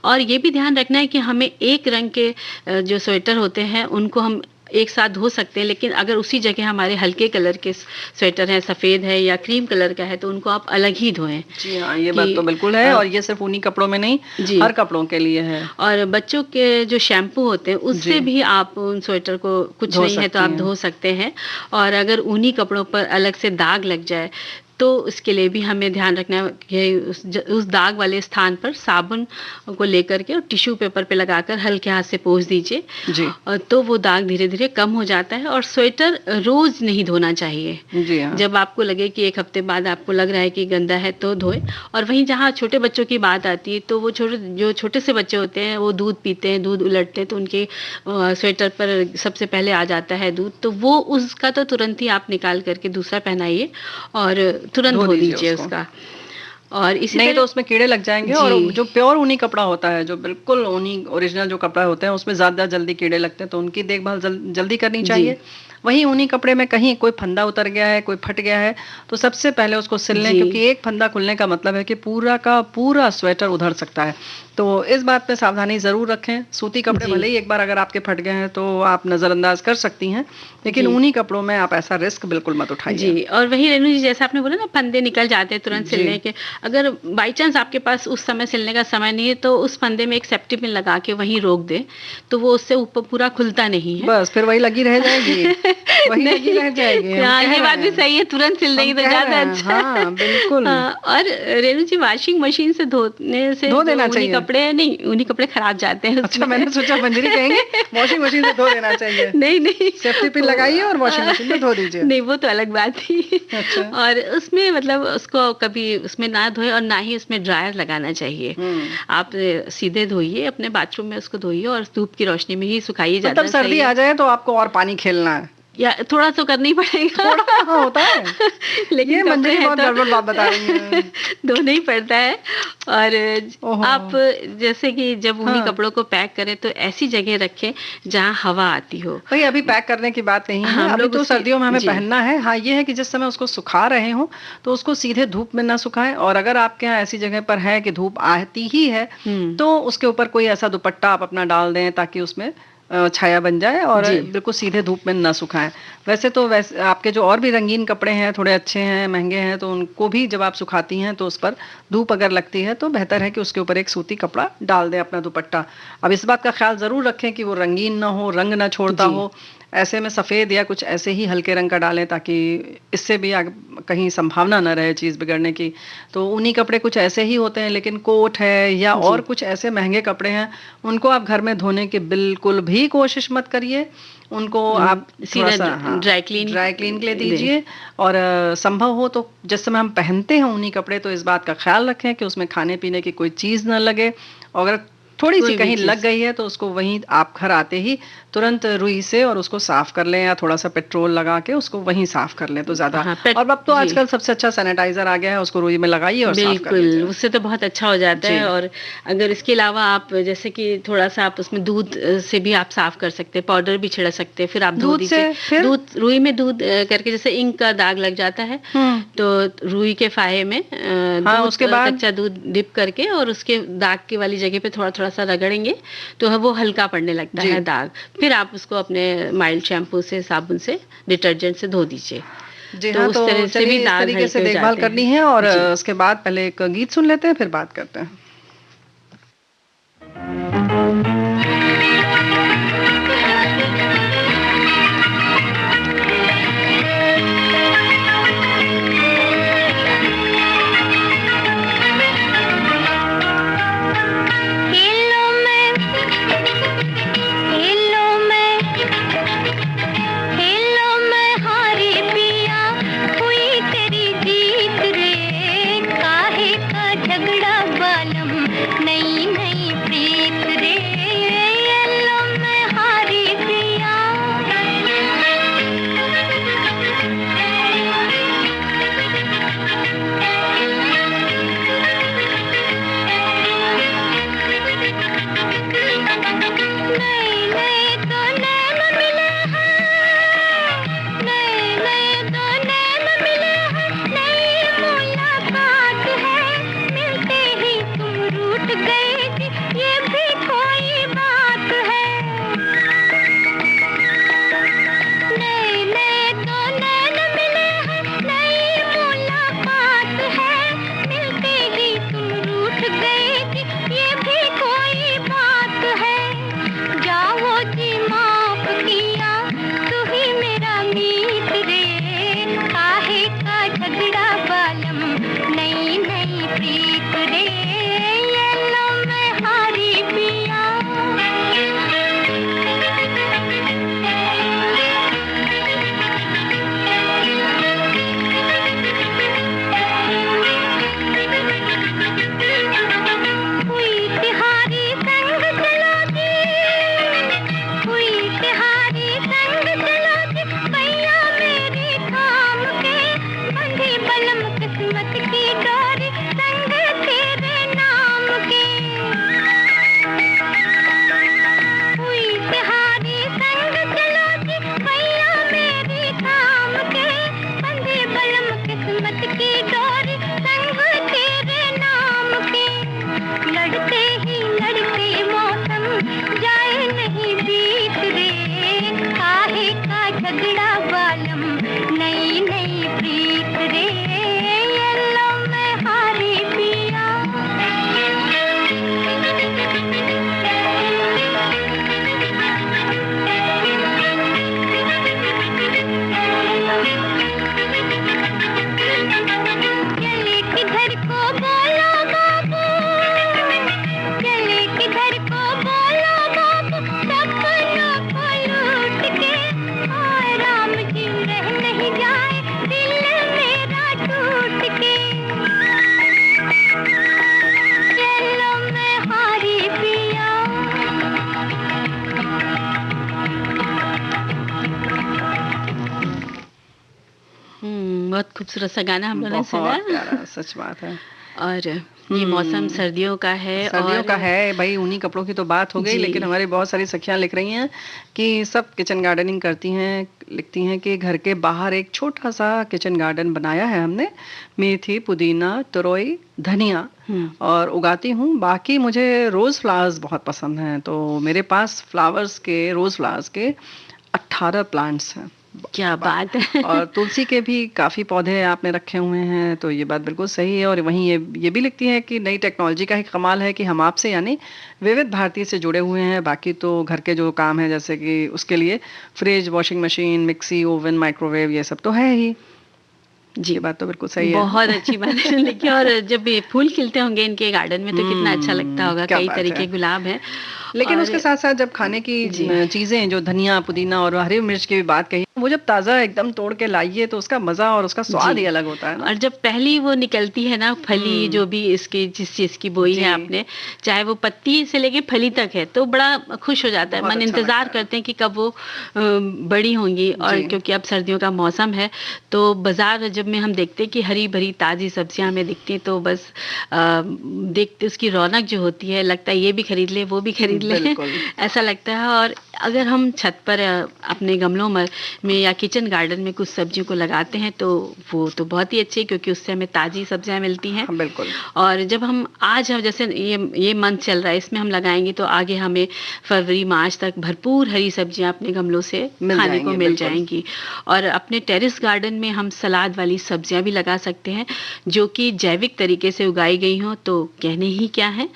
Speaker 1: और ये भी ध्यान रखना है कि हमें एक रंग के जो स्वेटर होते हैं उनको हम एक साथ धो सकते हैं, लेकिन अगर उसी जगह हमारे हल्के कलर के स्वेटर हैं, सफ़ेद है या क्रीम कलर का है, तो उनको आप अलग ही धोएँ।
Speaker 2: जी हाँ, ये
Speaker 1: कि
Speaker 2: बात तो बिल्कुल है, और ये सिर्फ़ ऊनी कपड़ों में नहीं,
Speaker 1: जी।
Speaker 2: हर कपड़ों के लिए है।
Speaker 1: और बच्चों के जो शैम्पू होते हैं उससे
Speaker 2: जी।
Speaker 1: भी आप उन स्वेटर को, कुछ
Speaker 2: धो
Speaker 1: नहीं है तो
Speaker 2: सकती
Speaker 1: आप
Speaker 2: हैं।
Speaker 1: धो सकते हैं। और अगर ऊनी कपड़ों पर अलग से दाग लग जाए तो उसके लिए भी हमें ध्यान रखना है कि उस दाग वाले स्थान पर साबुन को लेकर के और टिश्यू पेपर पे लगाकर हल्के हाथ से पोंछ दीजिए।
Speaker 2: जी।
Speaker 1: तो वो दाग धीरे-धीरे कम हो जाता है। और स्वेटर रोज़ नहीं धोना चाहिए।
Speaker 2: जी हाँ।
Speaker 1: जब आपको लगे कि 1 हफ्ते बाद आपको लग रहा है कि गंदा है तो धोएँ। और वहीं जहाँ छोटे बच्चों की बात आती है, तो वो जो छोटे से बच्चे होते हैं वो दूध पीते हैं, दूध उलटते हैं, तो उनके स्वेटर पर सबसे पहले आ जाता है दूध, तो वो उसका तो तुरंत ही आप निकाल करके दूसरा पहनाइए और तुरंत
Speaker 2: धो
Speaker 1: धो
Speaker 2: दीजिए
Speaker 1: दीजिए
Speaker 2: उसको।
Speaker 1: उसका। और इसी
Speaker 2: नहीं
Speaker 1: तरह
Speaker 2: तो उसमें कीड़े लग जाएँगे, और
Speaker 1: जी।
Speaker 2: जो प्योर ऊनी कपड़ा होता है, जो बिल्कुल ऊनी ओरिजिनल जो कपड़ा होते हैं, उसमें ज़्यादा जल्दी कीड़े लगते हैं, तो उनकी देखभाल जल्दी करनी
Speaker 1: जी।
Speaker 2: चाहिए। वहीं ऊनी कपड़े में कहीं कोई फंदा उतर गया है, कोई फट गया है, तो सबसे पहले उसको सिल लें,
Speaker 1: जी।
Speaker 2: क्योंकि एक फंदा खुलने का मतलब है कि पूरा का पूरा स्वेटर उधड़ सकता है। तो इस बात पे सावधानी ज़रूर रखें। सूती कपड़े
Speaker 1: जी।
Speaker 2: भले ही एक बार अगर आपके फट गए हैं तो आप नज़रअंदाज कर सकती हैं, लेकिन
Speaker 1: जी।
Speaker 2: ऊनी कपड़ों में आप ऐसा रिस्क बिल्कुल मत उठाइए।
Speaker 1: जी, और वही रेणु जी, जैसा आपने बोला ना फंदे निकल जाते हैं तुरंत
Speaker 2: जी।
Speaker 1: सिलने के, अगर बाई चांस आपके पास उस समय सिलने का समय नहीं है तो उस फंदे में एक सेफ्टी पिन लगा के वहीं रोक दें, तो वो उससे ऊपर पूरा खुलता नहीं है।
Speaker 2: बस फिर वही लगी रह जाएगी, वही लगी
Speaker 1: नहीं,
Speaker 2: रह जाएगी। हम
Speaker 1: हाँ,
Speaker 2: कह
Speaker 1: ये
Speaker 2: रहे
Speaker 1: बात भी
Speaker 2: हैं।
Speaker 1: सही है, तुरंत सिल
Speaker 2: हम
Speaker 1: देंगी तो
Speaker 2: कह
Speaker 1: ज़्यादा
Speaker 2: रहे हैं,
Speaker 1: अच्छा है।
Speaker 2: हाँ, बिल्कुल।
Speaker 1: हाँ, और रेणु जी, वॉशिंग मशीन से धोने से
Speaker 2: धो
Speaker 1: जो
Speaker 2: देना
Speaker 1: ऊनी
Speaker 2: चाहिए।
Speaker 1: कपड़े नहीं, ऊनी कपड़े खराब जाते हैं
Speaker 2: अच्छा,
Speaker 1: उसमें।
Speaker 2: मैंने सोचा मंजरी कहेंगे, वॉशिंग मशीन से धो देना चाहिए।
Speaker 1: नहीं, नहीं।
Speaker 2: सेफ्टी पिन लगाइए और वॉशिंग मशीन में धो दीजिए।
Speaker 1: नहीं, वो तो अलग बात थी।
Speaker 2: अच्छा।
Speaker 1: और उसमें मतलब उसको कभी उसमें ना धोएँ और ना ही उसमें ड्रायर लगाना चाहिए।
Speaker 2: हुँ।
Speaker 1: आप सीधे धोइए, अपने बाथरूम में उसको धोइए और धूप की रोशनी में ही सुखाइए, ज़्यादा
Speaker 2: मतलब सर्दी
Speaker 1: सही
Speaker 2: आ
Speaker 1: है।
Speaker 2: जाए तो आपको और पानी खेलना है।
Speaker 1: या थोड़ा तो करना ही पड़ेगा।
Speaker 2: थोड़ा कहाँ होता है?
Speaker 1: लेकिन
Speaker 2: ये
Speaker 1: कपड़े
Speaker 2: मंजरी
Speaker 1: हैं
Speaker 2: बहुत
Speaker 1: तो
Speaker 2: गड़बड़ बात बता रही हैं।
Speaker 1: धोना ही पड़ता है। और
Speaker 2: ओहो!
Speaker 1: आप जैसे कि जब ऊनी
Speaker 2: हाँ।
Speaker 1: कपड़ों को पैक करें तो ऐसी जगह रखें जहाँ हवा आती हो।
Speaker 2: भई अभी पैक करने की बात नहीं है,
Speaker 1: हम
Speaker 2: अभी
Speaker 1: लोग
Speaker 2: तो
Speaker 1: उसकी
Speaker 2: सर्दियों में हमें
Speaker 1: जी।
Speaker 2: पहनना है। हाँ, ये है कि जिस समय उसको सुखा रहे हों, तो उसको सीधे धूप में ना सुखाएँ, और अगर आपके यहाँ ऐसी जगह पर है कि धूप आती ही है,
Speaker 1: हुँ।
Speaker 2: तो उसके ऊपर कोई ऐसा दुपट्टा आप अपना डाल दें ताकि उसमें छाया बन जाए, और
Speaker 1: जी।
Speaker 2: बिल्कुल सीधे धूप में ना सुखाएँ। वैसे तो वैसे आपके जो और भी रंगीन कपड़े हैं, थोड़े अच्छे हैं, महँगे हैं, तो उनको भी जब आप सुखाती हैं तो उस पर धूप अगर लगती है तो बेहतर है कि उसके ऊपर एक सूती कपड़ा डाल दें अपना दुपट्टा। अब इस बात का ख़्याल ज़रूर रखें कि वो रंगीन ना हो, रंग ना छोड़ता
Speaker 1: जी।
Speaker 2: हो। ऐसे में सफ़ेद या कुछ ऐसे ही हल्के रंग का डालें ताकि इससे भी कहीं संभावना ना रहे चीज़ बिगड़ने की। तो ऊनी कपड़े कुछ ऐसे ही होते हैं, लेकिन कोट है या
Speaker 1: जी।
Speaker 2: और कुछ ऐसे महँगे कपड़े हैं, उनको आप घर में धोने की बिल्कुल भी कोशिश मत करिए। उनको आप
Speaker 1: सीधा
Speaker 2: थोड़ा-सा हाँ,
Speaker 1: ड्राई
Speaker 2: क्लीन के लिए
Speaker 1: दें।
Speaker 2: दीजिए, और संभव हो तो जिस समय हम पहनते हैं ऊनी कपड़े तो इस बात का ख़्याल रखें कि उसमें खाने-पीने की कोई चीज़ ना लगे, और अगर थोड़ी-सी
Speaker 1: कोई भी
Speaker 2: कहीं लग
Speaker 1: चीज़।
Speaker 2: गई है तो उसको वहीं आप घर आते ही तुरंत रुई से और उसको साफ कर लें, या थोड़ा-सा पेट्रोल लगा के उसको वहीं साफ कर लें तो ज़्यादा।
Speaker 1: हाँ,
Speaker 2: और अब तो
Speaker 1: जी।
Speaker 2: आजकल सबसे अच्छा सैनिटाइज़र आ गया है, उसको रुई में लगाइए और साफ कर
Speaker 1: बिल्कुल,
Speaker 2: लीजिए।
Speaker 1: उससे तो बहुत अच्छा हो जाता
Speaker 2: जी।
Speaker 1: है। और अगर इसके अलावा आप जैसे कि थोड़ा-सा आप उसमें दूध से भी आप साफ कर सकते हैं, पाउडर भी छिड़क सकते हैं, फिर आप धो
Speaker 2: दूध से
Speaker 1: दीजिए।
Speaker 2: फिर?
Speaker 1: दूध, रुई में दूध करके, जैसे इंक का दाग लग जाता है,
Speaker 2: हुँ।
Speaker 1: तो रुई के फाहे में
Speaker 2: हाँ,
Speaker 1: दूध,
Speaker 2: उसके बाद?
Speaker 1: कच्चा दूध डिप करके और उसके दाग की वाली जगह पे थोड़ा-थोड़ा सा रगड़ेंगे, तो वो हल्का पड़ने लगता
Speaker 2: जी।
Speaker 1: है दाग। फिर आप उसको अपने माइल्ड शैम्पू से, साबुन से, डिटर्जेंट से धो दीजिए।
Speaker 2: जी
Speaker 1: तो
Speaker 2: हाँ,
Speaker 1: उस
Speaker 2: तो
Speaker 1: तरह से भी
Speaker 2: चलिए इस
Speaker 1: दाग
Speaker 2: तरीके से
Speaker 1: हल्के हो
Speaker 2: देखभाल
Speaker 1: जाते
Speaker 2: करनी
Speaker 1: हैं।
Speaker 2: है, और
Speaker 1: जी।
Speaker 2: उसके बाद पहले एक गीत सुन लेते हैं, फिर बात करते हैं।
Speaker 3: हेलो मैं हेलो मैं हेलो मैं हारी पिया हुई तेरी जीत पिया तू ही मेरा मीत रे, काहे का झगड़ा बालम नई नई प्रीत रे, ये लो मैं हारी पिया। हुई तिहारी संग चलोगी, हुई तिहारी संग चलोगी, भैया मेरी थाम के, बंधी बलम किस्मत की डोरी संग तेरे नाम के। हुई तिहारी संग चलोगी, भैया मेरी थाम के, बंधी बलम किस्मत की डोरी संग तेरे नाम के। लड़ते ही लड़ते मौसम जाए नहीं बीत रे, काहे का झगड़ा बालम नई नई प्रीत रे, ये लो मैं हारी पिया। चले किधर को बोलो बाबू, चले किधर को बोलो बाबू, सपनों को लूट के, और राम जी रह नहीं जाए दिल मेरा टूट के। चलो मैं हारी पिया।
Speaker 1: बहुत खूबसूरत सा गाना हम लोगों ने
Speaker 2: बहुत
Speaker 1: सुना।
Speaker 2: प्यारा, सच बात है।
Speaker 1: और ये मौसम सर्दियों का है,
Speaker 2: सर्दियों
Speaker 1: और
Speaker 2: का है भाई, उन्हीं कपड़ों की तो बात हो गई,
Speaker 1: जी।
Speaker 2: लेकिन हमारी बहुत सारी सखियां लिख रही हैं कि सब किचन गार्डनिंग करती हैं, लिखती हैं कि घर के बाहर एक छोटा सा किचन गार्डन बनाया है हमने, मेथी, पुदीना, तुरई, धनिया और उगाती हूँ। बाकी मुझे रोज फ्लावर्स बहुत पसंद हैं, तो मेरे पास रोज फ्लावर्स के 18 प्लांट्स हैं।
Speaker 1: क्या बात है।
Speaker 2: और तुलसी के भी काफी पौधे आपने रखे हुए हैं, तो ये बात बिल्कुल सही है। और वहीं ये भी लिखती है कि नई टेक्नोलॉजी का ही कमाल है कि हम आपसे यानी विविध भारती से जुड़े हुए हैं। बाकी तो घर के जो काम है, जैसे कि उसके लिए fridge, washing machine, mixie, oven, microwave, ये सब तो है ही।
Speaker 1: जी,
Speaker 2: ये बात तो बिल्कुल सही है।
Speaker 1: बहुत अच्छी बात है लिखी। और जब ये फूल खिलते होंगे इनके गार्डन में तो कितना अच्छा लगता होगा।
Speaker 2: क्या
Speaker 1: कई
Speaker 2: बात
Speaker 1: तरह के
Speaker 2: है।
Speaker 1: गुलाब हैं।
Speaker 2: लेकिन
Speaker 1: और
Speaker 2: उसके साथ साथ जब खाने की चीजें, जो धनिया, पुदीना और हरी मिर्च की भी बात कही, वो जब ताजा एकदम तोड़ के लाइए तो उसका मजा और उसका स्वाद
Speaker 1: जी।
Speaker 2: ही अलग होता है ना।
Speaker 1: और जब पहली वो निकलती है ना फली, जो भी इसकी जिस चीज की बोई
Speaker 2: जी।
Speaker 1: है आपने, चाहे वो पत्ती से लेके फली तक है, तो बड़ा खुश हो जाता है
Speaker 2: बहुत
Speaker 1: मन।
Speaker 2: अच्छा
Speaker 1: इंतजार
Speaker 2: लगता है।
Speaker 1: करते हैं कि कब वो बड़ी होंगी। और
Speaker 2: जी।
Speaker 1: क्योंकि अब सर्दियों का मौसम है, तो बाजार जब में हम देखते हैं कि हरी भरी ताजी सब्जियां हमें दिखती हैं, तो बस देखते उसकी रौनक जो होती है, लगता है ये भी खरीद ले, वो भी खरीद ले,
Speaker 2: बिल्कुल।
Speaker 1: ऐसा लगता है। और अगर हम छत पर अपने गमलों में या किचन गार्डन में कुछ सब्जियों को लगाते हैं, तो वो तो बहुत ही अच्छी है, क्योंकि उससे हमें ताजी सब्जियां मिलती हैं।
Speaker 2: हाँ, बिल्कुल।
Speaker 1: और जब हम जैसे ये मंथ चल रहा है, इसमें हम लगाएंगे तो आगे हमें फरवरी मार्च तक भरपूर हरी सब्जियां अपने गमलों से खाने को मिल जाएंगी। और अपने टेरेस गार्डन में हम सलाद वाली सब्जियां भी लगा सकते हैं, जो कि जैविक तरीके से उगाई गई हों, तो कहने ही क्या है।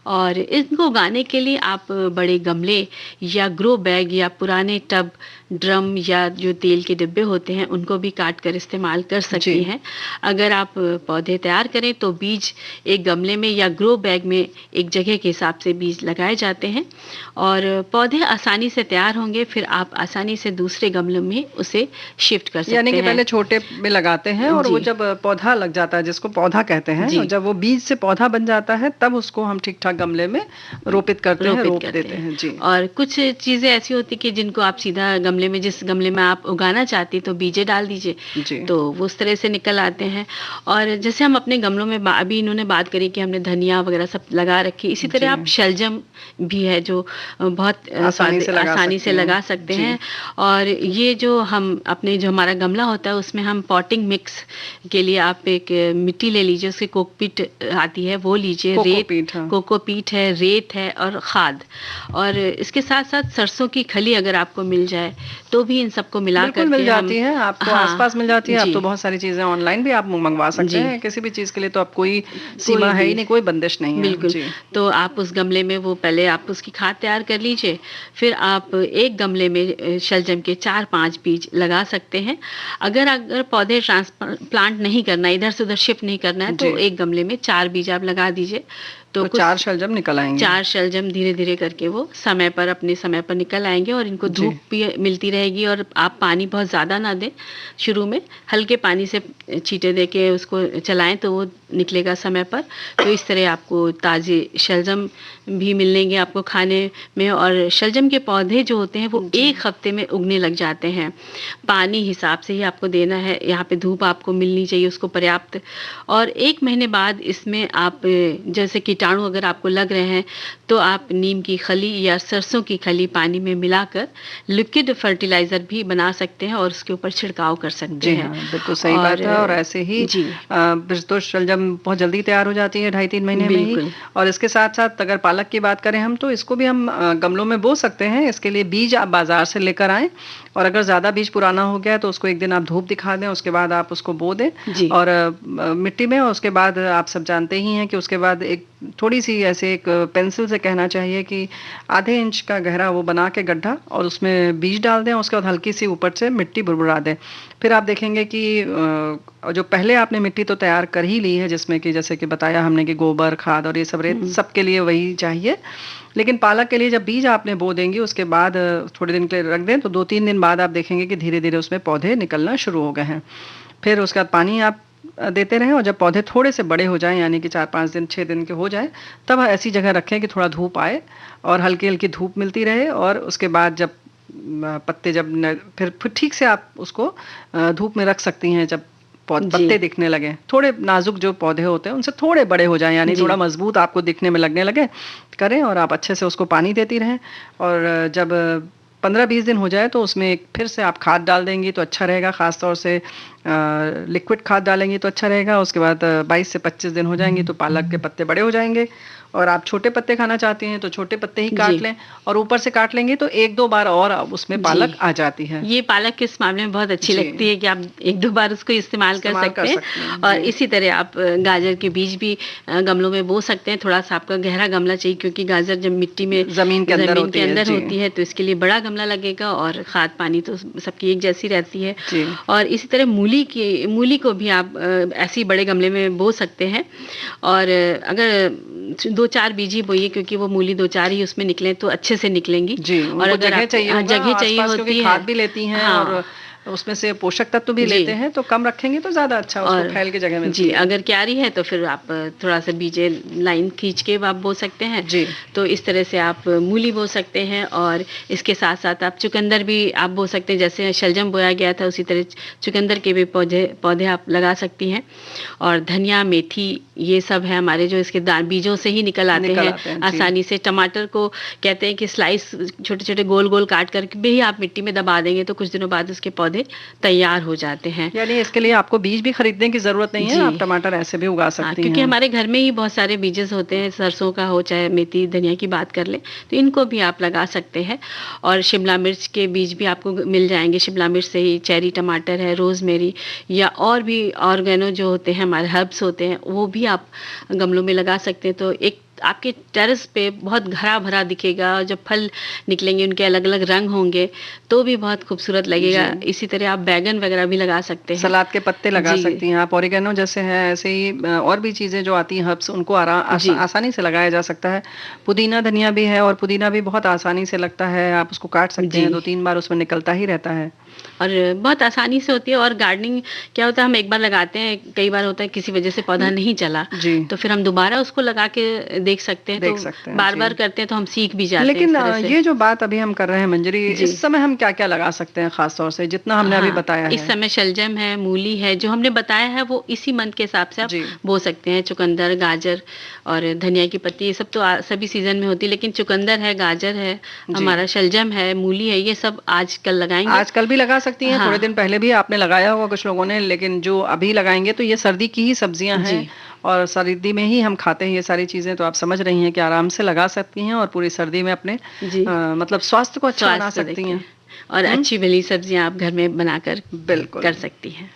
Speaker 1: और इनको उगाने के लिए आप बड़े गमले या ग्रो बैग या पुराने टब, ड्रम या जो तेल के डिब्बे होते हैं, उनको भी काट कर इस्तेमाल कर सकती हैं। अगर आप पौधे तैयार करें तो बीज एक गमले में या ग्रो बैग में एक जगह के हिसाब से बीज लगाए जाते हैं, और पौधे आसानी से तैयार होंगे। फिर आप आसानी से दूसरे गमले में उसे शिफ्ट कर सकते हैं।
Speaker 2: यानी कि पहले छोटे में लगाते हैं, और वो जब पौधा लग जाता है, जिसको पौधा कहते हैं, और जब वो बीज से पौधा बन जाता है, तब उसको हम ठीक ठाक गमले में रोप देते हैं। जी।
Speaker 1: और कुछ चीजें ऐसी होती कि जिनको आप सीधा गमले में, जिस गमले में आप उगाना चाहती हैं, तो बीजे डाल दीजिए, तो वो उस तरह से निकल आते हैं। और जैसे हम अपने गमलों में अभी इन्होंने बात करी कि हमने धनिया वगैरह सब लगा रखी, इसी तरह आप शलजम भी है जो बहुत आसानी से लगा सकते हैं। और ये जो हम अपने जो हमारा गमला होता है, उसमें हम पॉटिंग मिक्स के लिए आप एक मिट्टी ले लीजिए, उसकी कोकोपीट आती है, वो लीजिए। कोकोपीट है, रेत है और खाद। और इसके साथ साथ सरसों की खली अगर आपको मिल जाए तो भी इन सबको मिला कर
Speaker 2: मिल जाती है आपको। आसपास मिल जाती है। अब तो बहुत सारी चीजें ऑनलाइन भी आप मंगवा सकते हैं। किसी भी चीज के लिए तो अब कोई सीमा है ही नहीं, कोई बंदिश नहीं है।
Speaker 1: बिल्कुल। तो आप उस गमले में वो पहले आप उसकी खाद तैयार कर लीजिए। फिर आप एक गमले में शलजम के 4-5 बीज लगा सकते हैं। अगर पौधे ट्रांसप्लांट नहीं करना है, इधर से उधर शिफ्ट नहीं करना है, तो
Speaker 2: जी।
Speaker 1: एक गमले में 4 बीज आप लगा दीजिए। तो
Speaker 2: तो
Speaker 1: कुछ
Speaker 2: 4 शलजम निकल आएँगे।
Speaker 1: 4 शलजम धीरे-धीरे करके वो अपने समय पर निकल आएँगे और इनको
Speaker 2: जी।
Speaker 1: धूप भी मिलती रहेगी और आप पानी बहुत ज़्यादा ना दें। शुरू में हल्के पानी से छींटे देके उसको चलाएँ तो वो निकलेगा समय पर। तो इस तरह आपको ताज़े शलजम भी मिलेंगे आपको खाने में। और शलजम के पौधे जो होते हैं वो
Speaker 2: जी।
Speaker 1: 1 हफ्ते में उगने लग जाते हैं। पानी हिसाब से ही आपको देना है, यहाँ पे धूप आपको मिलनी चाहिए उसको पर्याप्त। और 1 महीने बाद इसमें आप जैसे कीटाणु अगर आपको लग रहे हैं, तो आप नीम की खली या सरसों की खली पानी में मिलाकर लिक्विड फर्टिलाइज़र भी बना सकते हैं और उसके ऊपर छिड़काव कर सकते
Speaker 2: जी
Speaker 1: हैं।
Speaker 2: हाँ, बिल्कुल सही बात है। और ऐसे ही
Speaker 1: जी,
Speaker 2: तो शलजम बहुत जल्दी तैयार हो जाती है 2.5-3 महीने में ही।
Speaker 1: बिल्कुल।
Speaker 2: और इसके साथ-साथ अगर पालक की बात करें हम, तो इसको भी हम गमलों में बो सकते हैं। इसके लिए बीज आप बाज़ार से लेकर आएँ और अगर ज़्यादा बीज पुराना हो गया है तो उसको एक दिन आप धूप दिखा दें, उसके बाद आप उसको बो दें
Speaker 1: जी।
Speaker 2: और मिट्टी में। और उसके बाद आप सब जानते ही हैं कि उसके बाद एक थोड़ी-सी ऐसे एक पेंसिल से कहना चाहिए कि आधे इंच का गहरा वो बना के गड्ढा और उसमें बीज डाल दें, उसके बाद हल्की-सी ऊपर से मिट्टी बुड़बुड़ा दें। फिर आप देखेंगे कि जो पहले आपने मिट्टी तो तैयार कर ही ली है, जिसमें कि जैसे कि बताया हमने कि गोबर, खाद और ये सब रेत सबके लिए वही चाहिए। लेकिन पालक के लिए जब बीज आपने बो देंगी, उसके बाद थोड़े दिन के लिए रख दें, तो 2-3 दिन बाद आप देखेंगे कि धीरे-धीरे उसमें पौधे निकलना शुरू हो गए हैं। फिर उसके बाद पानी आप देते रहें और जब पौधे थोड़े से बड़े हो जाएँ, यानी कि 4-5 दिन, 6 दिन के हो जाएँ, तब ऐसी जगह रखें कि थोड़ा धूप आए और हल्की-हल्की धूप मिलती रहे। और उसके बाद जब पत्ते जब न फिर ठीक से आप उसको धूप में रख सकती हैं जब
Speaker 1: जी।
Speaker 2: पत्ते दिखने लगे। थोड़े नाज़ुक जो पौधे होते हैं उनसे थोड़े बड़े हो जाएँ, यानी
Speaker 1: जी।
Speaker 2: थोड़ा मज़बूत आपको दिखने में लगने लगे, करें और आप अच्छे से उसको पानी देती रहें। और जब 15-20 दिन हो जाए तो उसमें एक फिर से आप खाद डाल देंगी तो अच्छा रहेगा, ख़ास तौर से लिक्विड खाद डालेंगी तो अच्छा रहेगा। उसके बाद 22 से 25 दिन हो जाएँगी तो पालक के पत्ते बड़े हो जाएँगे। और आप छोटे पत्ते खाना चाहती हैं तो छोटे पत्ते ही काट
Speaker 1: जी।
Speaker 2: लें और ऊपर से काट लेंगी तो 1-2 बार और उसमें पालक
Speaker 1: जी।
Speaker 2: आ जाती है।
Speaker 1: ये पालक किस मामले में बहुत अच्छी
Speaker 2: जी।
Speaker 1: लगती है कि आप 1-2 बार उसको इस्तेमाल कर सकते हैं। और
Speaker 2: जी।
Speaker 1: इसी तरह आप गाजर के बीज भी गमलों में बो सकते हैं। थोड़ा-सा आपका गहरा गमला चाहिए क्योंकि गाजर जब मिट्टी में
Speaker 2: ज़मीन के अंदर होती है। जी।
Speaker 1: होती है तो इसके लिए बड़ा गमला लगेगा और खाद पानी तो सबकी एक जैसी रहती है।
Speaker 2: जी।
Speaker 1: और इसी तरह मूली को भी आप ऐसे ही बड़े गमले में बो सकते हैं। और अगर 2-4 बीज ही बोइए क्योंकि वो मूली 2-4 ही उसमें निकले तो अच्छे से निकलेंगी।
Speaker 2: जी,
Speaker 1: और
Speaker 2: उनको
Speaker 1: अगर
Speaker 2: जगह
Speaker 1: आप
Speaker 2: चाहिए होगा,
Speaker 1: जगह चाहिए
Speaker 2: आस-पास
Speaker 1: होती
Speaker 2: क्योंकि
Speaker 1: है।
Speaker 2: खाद भी लेती हैं
Speaker 1: हाँ।
Speaker 2: और उसमें से पोषक तत्व भी
Speaker 1: जी।
Speaker 2: लेते हैं, तो कम रखेंगे तो ज़्यादा अच्छा उसको
Speaker 1: और
Speaker 2: फैल के जगह मिलती
Speaker 1: जी,
Speaker 2: है।
Speaker 1: अगर क्यारी है तो फिर आप थोड़ा-सा बीजे लाइन खींच के आप बो सकते हैं।
Speaker 2: जी।
Speaker 1: तो इस तरह से आप मूली बो सकते हैं और इसके साथ-साथ आप चुकंदर भी आप बो सकते हैं। जैसे शलजम बोया गया था उसी तरह चुकंदर के भी पौधे आप लगा सकती हैं। और धनिया, मेथी ये सब है हमारे जो इसके बीजों से ही निकल आते हैं
Speaker 2: जी।
Speaker 1: आसानी से। टमाटर को कहते हैं कि स्लाइस छोटे-छोटे गोल-गोल काट कर भी आप मिट्टी में दबा देंगे तो कुछ दिनों बाद उसके पौधे तैयार हो जाते हैं।
Speaker 2: यानी इसके लिए आपको बीज भी खरीदने की ज़रूरत नहीं है,
Speaker 1: जी।
Speaker 2: आप टमाटर ऐसे भी उगा
Speaker 1: हाँ,
Speaker 2: सकती
Speaker 1: क्योंकि
Speaker 2: हैं।
Speaker 1: हमारे घर में ही बहुत सारे बीजेस होते हैं, सरसों का हो चाहे मेथी, धनिया की बात कर लें, तो इनको भी आप लगा सकते हैं। और शिमला मिर्च के बीज भी आपको मिल जाएँगे, शिमला मिर्च से ही चेरी टमाटर है, रोज़मेरी या और भी ऑर्गेनो जो होते हैं हमारे हर्ब्स होते हैं, वो भी आप गमलों में लगा सकते हैं। तो एक आपके टेरेस पे बहुत हरा-भरा दिखेगा और जब फल निकलेंगे उनके अलग-अलग रंग होंगे, तो भी बहुत खूबसूरत लगेगा।
Speaker 2: जी।
Speaker 1: इसी तरह आप बैंगन वगैरह भी लगा सकते हैं।
Speaker 2: सलाद के पत्ते लगा
Speaker 1: जी।
Speaker 2: सकती हैं आप, ऑरिगेनो जैसे है, ऐसे ही और भी चीज़ें जो आती हैं हर्ब्स, उनको
Speaker 1: जी।
Speaker 2: आसानी से लगाया जा सकता है। पुदीना, धनिया भी है और पुदीना भी बहुत आसानी से लगता है, आप उसको काट सकते
Speaker 1: जी।
Speaker 2: हैं, 2-3 बार उसमें निकलता ही रहता है।
Speaker 1: और बहुत आसानी से होती है। और गार्डनिंग क्या होता है, हम एक बार लगाते हैं, कई बार होता है किसी वजह से पौधा नहीं चला,
Speaker 2: जी।
Speaker 1: तो फिर हम दोबारा उसको लगा के देख सकते हैं।
Speaker 2: देख
Speaker 1: तो
Speaker 2: सकते हैं,
Speaker 1: बार-बार
Speaker 2: जी।
Speaker 1: करते हैं तो हम सीख भी जाते हैं
Speaker 2: लेकिन
Speaker 1: इस तरह से।
Speaker 2: ये जो बात अभी हम कर रहे हैं मंजरी,
Speaker 1: जी।
Speaker 2: इस समय हम क्या-क्या लगा सकते हैं खास तौर से, जितना हमने अभी
Speaker 1: हाँ,
Speaker 2: बताया
Speaker 1: इस
Speaker 2: है?
Speaker 1: समय शलजम है, मूली है, जो हमने बताया है वो इसी मंथ के हिसाब से आप
Speaker 2: जी।
Speaker 1: बो सकते हैं। चुकंदर, गाजर और धनिया की पत्ती, ये सब तो सभी सीजन में होती है, लेकिन चुकंदर है, गाजर है,
Speaker 2: जी।
Speaker 1: हमारा शलजम है, मूली है, ये सब आजकल लगाएंगे।
Speaker 2: आजकल भी लगा सकती हैं,
Speaker 1: हाँ।
Speaker 2: थोड़े दिन पहले भी आपने लगाया होगा कुछ लोगों ने, लेकिन जो अभी लगाएँगे तो ये सर्दी की ही सब्जियाँ हैं
Speaker 1: जी।
Speaker 2: और सर्दी में ही हम खाते हैं ये सारी चीज़ें, तो आप समझ रही हैं कि आराम से लगा सकती हैं और पूरी सर्दी में अपने
Speaker 1: जी।
Speaker 2: मतलब स्वास्थ्य को अच्छा बना
Speaker 1: स्वास्थ्य
Speaker 2: सकती
Speaker 1: देखिए।
Speaker 2: हैं।
Speaker 1: और अच्छी भली सब्जियां आप घर में बनाकर
Speaker 2: बिल्कुल।
Speaker 1: कर सकती हैं।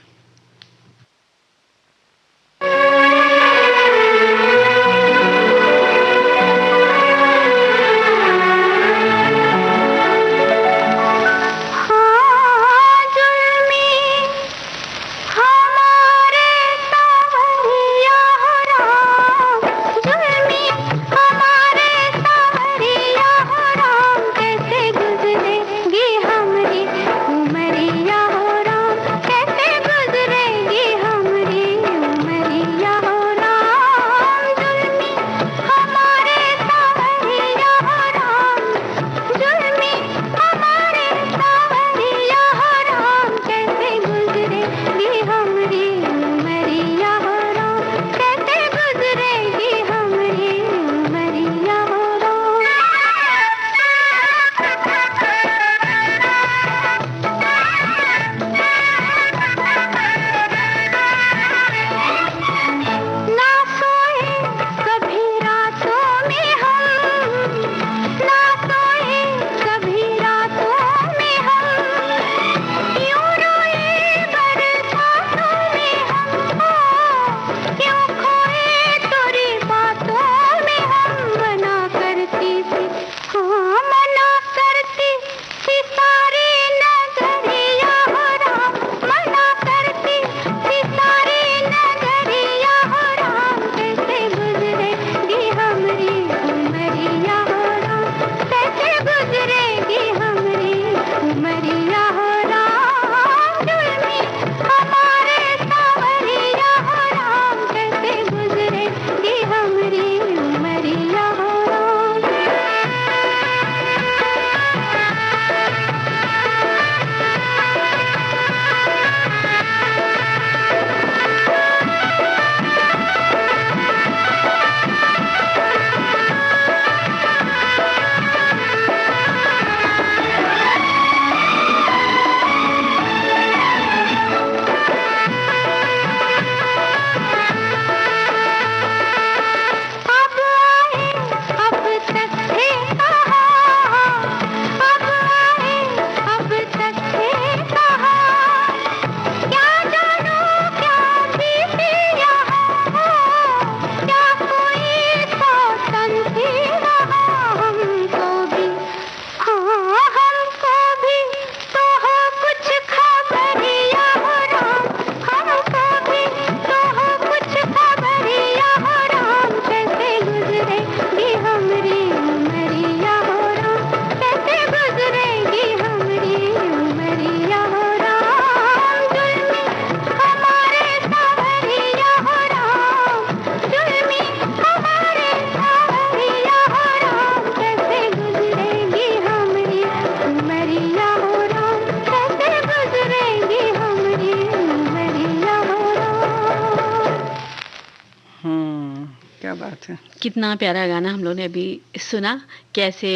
Speaker 2: बात है।
Speaker 1: कितना प्यारा गाना हम लोगों ने अभी सुना, कैसे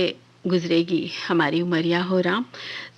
Speaker 1: गुजरेगी हमारी उमरिया हो राम।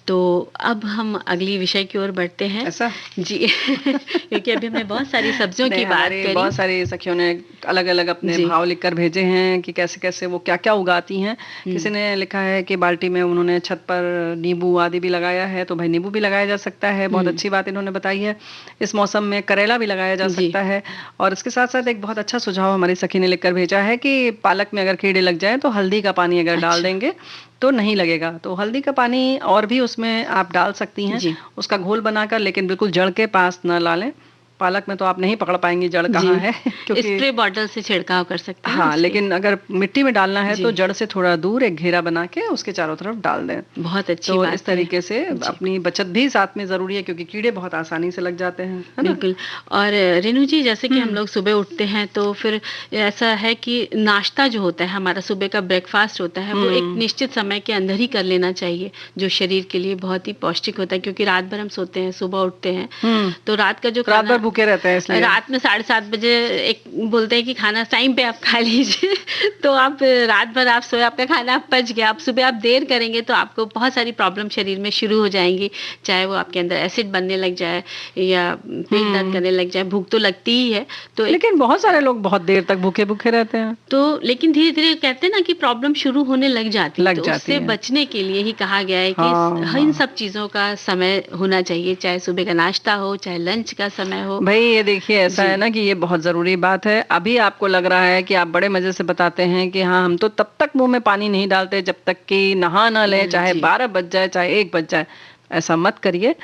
Speaker 1: तो अब हम अगली विषय की ओर बढ़ते हैं।
Speaker 2: ऐसा?
Speaker 1: जी क्योंकि अभी हमने बहुत सारी सब्जियों
Speaker 2: नहीं,
Speaker 1: की बात
Speaker 2: हमारी
Speaker 1: करी।
Speaker 2: बहुत सारी सखियों ने अलग-अलग अपने
Speaker 1: जी।
Speaker 2: भाव लिखकर भेजे हैं कि कैसे-कैसे वो क्या-क्या उगाती हैं। किसी ने लिखा है कि बाल्टी में उन्होंने छत पर नींबू आदि भी लगाया है, तो भाई नींबू भी लगाया जा सकता है, बहुत अच्छी बात इन्होंने बताई है। इस मौसम में करेला भी लगाया जा
Speaker 1: जी।
Speaker 2: सकता है और इसके साथ-साथ एक बहुत अच्छा सुझाव हमारी सखी ने लिखकर भेजा है कि पालक में अगर कीड़े लग जाएँ तो हल्दी का पानी अगर डाल
Speaker 1: अच्छा।
Speaker 2: देंगे तो नहीं लगेगा। तो हल्दी का पानी और भी उसमें आप डाल सकती हैं,
Speaker 1: जी।
Speaker 2: उसका घोल बनाकर, लेकिन बिल्कुल जड़ के पास ना डालें। पालक में तो आप नहीं पकड़ पाएँगी जड़
Speaker 1: जी।
Speaker 2: कहाँ है क्योंकि
Speaker 1: स्प्रे बॉटल से छिड़काव कर सकते हैं ना
Speaker 2: हाँ,
Speaker 1: उसके।
Speaker 2: लेकिन अगर मिट्टी में डालना है
Speaker 1: जी।
Speaker 2: तो जड़ से थोड़ा दूर एक घेरा बना के उसके चारों तरफ डाल दें।
Speaker 1: बहुत अच्छी
Speaker 2: तो
Speaker 1: बात
Speaker 2: इस
Speaker 1: है।
Speaker 2: तरीके से
Speaker 1: जी।
Speaker 2: अपनी बचत भी साथ में ज़रूरी है क्योंकि कीड़े बहुत आसानी से लग जाते हैं, है ना?
Speaker 1: बिल्कुल। और रेणु जी, जैसे कि हम लोग सुबह उठते हैं तो फिर ऐसा है कि नाश्ता जो होता है हमारा, सुबह का ब्रेकफास्ट होता है, वो एक निश्चित समय के अंदर ही कर लेना चाहिए, जो शरीर के लिए बहुत ही पौष्टिक होता है, क्योंकि रात भर हम सोते हैं, सुबह उठते हैं तो रात का जो
Speaker 2: रात
Speaker 1: खाना
Speaker 2: भर भूखे रहते हैं इसलिए।
Speaker 1: रात में 7:30 बजे एक बोलते हैं कि खाना टाइम पे आप खा लीजिए तो आप रात भर आप सोए, आपका खाना पच गया, आप सुबह आप देर करेंगे तो आपको बहुत सारी प्रॉब्लम शरीर में शुरू हो जाएंगी, चाहे वो आपके अंदर एसिड बनने लग जाए या पेट दर्द करने लग जाए। भूख तो लगती ही है, तो
Speaker 2: लेकिन बहुत सारे लोग बहुत देर तक भूखे-भूखे रहते हैं।
Speaker 1: तो लेकिन धीरे-धीरे कहते हैं ना कि प्रॉब्लम शुरू होने लग जाती है,
Speaker 2: लग
Speaker 1: तो
Speaker 2: जाती
Speaker 1: उससे
Speaker 2: है।
Speaker 1: बचने के लिए ही कहा गया है कि
Speaker 2: हाँ,
Speaker 1: इन सब चीज़ों का समय होना चाहिए, चाहे सुबह का नाश्ता हो, चाहे लंच का समय हो।
Speaker 2: भई ये देखिए ऐसा
Speaker 1: जी।
Speaker 2: है ना कि ये बहुत ज़रूरी बात है। अभी आपको लग रहा है कि आप बड़े मज़े से बताते हैं कि हाँ, हम तो तब तक मुँह में पानी नहीं डालते जब तक कि नहा ना लें, चाहे
Speaker 1: जी।
Speaker 2: 12 बज जाए, चाहे 1 बज जाए। ऐसा मत करिए।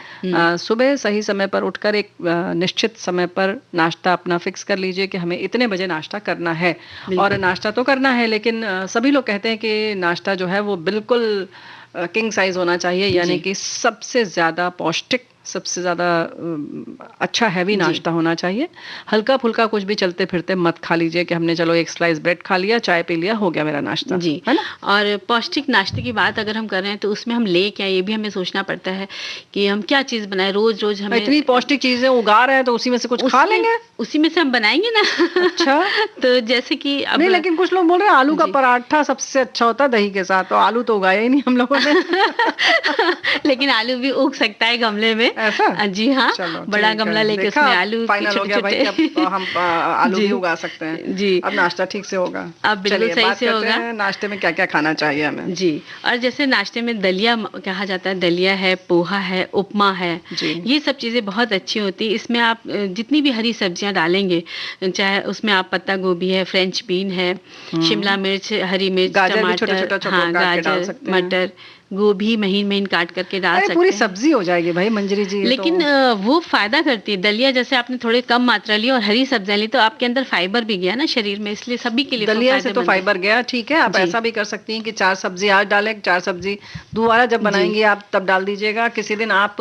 Speaker 2: सुबह सही समय पर उठकर एक निश्चित समय पर नाश्ता अपना फिक्स कर लीजिए कि हमें इतने बजे नाश्ता करना है। और
Speaker 1: बिल्कुल।
Speaker 2: नाश्ता तो करना है, लेकिन सभी लोग कहते हैं कि नाश्ता जो है वो बिल्कुल किंग साइज़ होना चाहिए, यानी
Speaker 1: जी।
Speaker 2: कि सबसे ज़्यादा पौष्टिक, सबसे ज़्यादा अच्छा हैवी
Speaker 1: जी।
Speaker 2: नाश्ता होना चाहिए। हल्का-फुल्का कुछ भी चलते-फिरते मत खा लीजिए कि हमने चलो एक स्लाइस ब्रेड खा लिया, चाय पी लिया, हो गया मेरा नाश्ता,
Speaker 1: जी।
Speaker 2: है ना?
Speaker 1: और पौष्टिक नाश्ते की बात अगर हम कर रहे हैं तो उसमें हम ले क्या, ये भी हमें सोचना पड़ता है कि हम क्या चीज़ बनाएँ। रोज़-रोज़ हमें
Speaker 2: इतनी पौष्टिक चीज़ें उगा रहे हैं तो उसी में से कुछ खा
Speaker 1: उसमें
Speaker 2: लेंगे।
Speaker 1: उसी में से हम बनाएँगे ना।
Speaker 2: अच्छा।
Speaker 1: तो जैसे कि अब
Speaker 2: नहीं, लेकिन कुछ लोग बोल रहे हैं आलू का
Speaker 1: जी।
Speaker 2: पराठा सबसे अच्छा होता है दही के साथ, तो आलू तो उगाया ही नहीं हम लोगों ने।
Speaker 1: लेकिन आलू भी उग सकता है गमले में।
Speaker 2: ऐसा?
Speaker 1: जी हाँ,
Speaker 2: चलो
Speaker 1: बड़ा
Speaker 2: ठीक है।
Speaker 1: गमला लेके
Speaker 2: देखा,
Speaker 1: उसमें आलू के
Speaker 2: फाइनल हो गया भाई कि
Speaker 1: छोटे-छोटे
Speaker 2: अब हम आलू
Speaker 1: जी।
Speaker 2: भी उगा सकते हैं।
Speaker 1: जी।
Speaker 2: अब नाश्ता ठीक से होगा।
Speaker 1: अब बिल्कुल
Speaker 2: चलिए
Speaker 1: सही
Speaker 2: बात
Speaker 1: से
Speaker 2: करते
Speaker 1: होगा।
Speaker 2: हैं नाश्ते में क्या-क्या खाना चाहिए हमें।
Speaker 1: जी। और जैसे नाश्ते में दलिया कहा जाता है, दलिया है, पोहा है, उपमा है,
Speaker 2: जी।
Speaker 1: ये सब चीज़ें बहुत अच्छी होती हैं। इसमें आप जितनी भी हरी सब्जियाँ डालेंगे, चाहे उसमें आप पत्ता गोभी है, फ्रेंच बीन है, शिमला मिर्च, हरी मिर्च,
Speaker 2: गाजर भी
Speaker 1: टमाटर,
Speaker 2: छोटा-छोटा चौकोर
Speaker 1: हाँ,
Speaker 2: काट के डाल
Speaker 1: गाजर,
Speaker 2: सकते हैं।
Speaker 1: मटर, गोभी महीन-महीन काट करके डाल
Speaker 2: अरे
Speaker 1: सकते
Speaker 2: पूरी
Speaker 1: हैं।
Speaker 2: सब्जी हो जाएगी भाई मंजरी जी, ये
Speaker 1: लेकिन
Speaker 2: तो।
Speaker 1: वो फ़ायदा करती है। दलिया जैसे आपने थोड़े कम मात्रा ली और हरी सब्जियाँ ली, तो आपके अंदर फाइबर भी गया ना शरीर में, इसलिए सभी के लिए वो
Speaker 2: दलिया से तो
Speaker 1: फ़ायदेमंद है।
Speaker 2: फाइबर गया, ठीक है। आप
Speaker 1: जी।
Speaker 2: ऐसा भी कर सकती हैं कि 4 सब्जी आज डालें, 4 सब्जी दोबारा जब
Speaker 1: जी।
Speaker 2: बनाएँगी आप तब डाल दीजिएगा। किसी दिन आप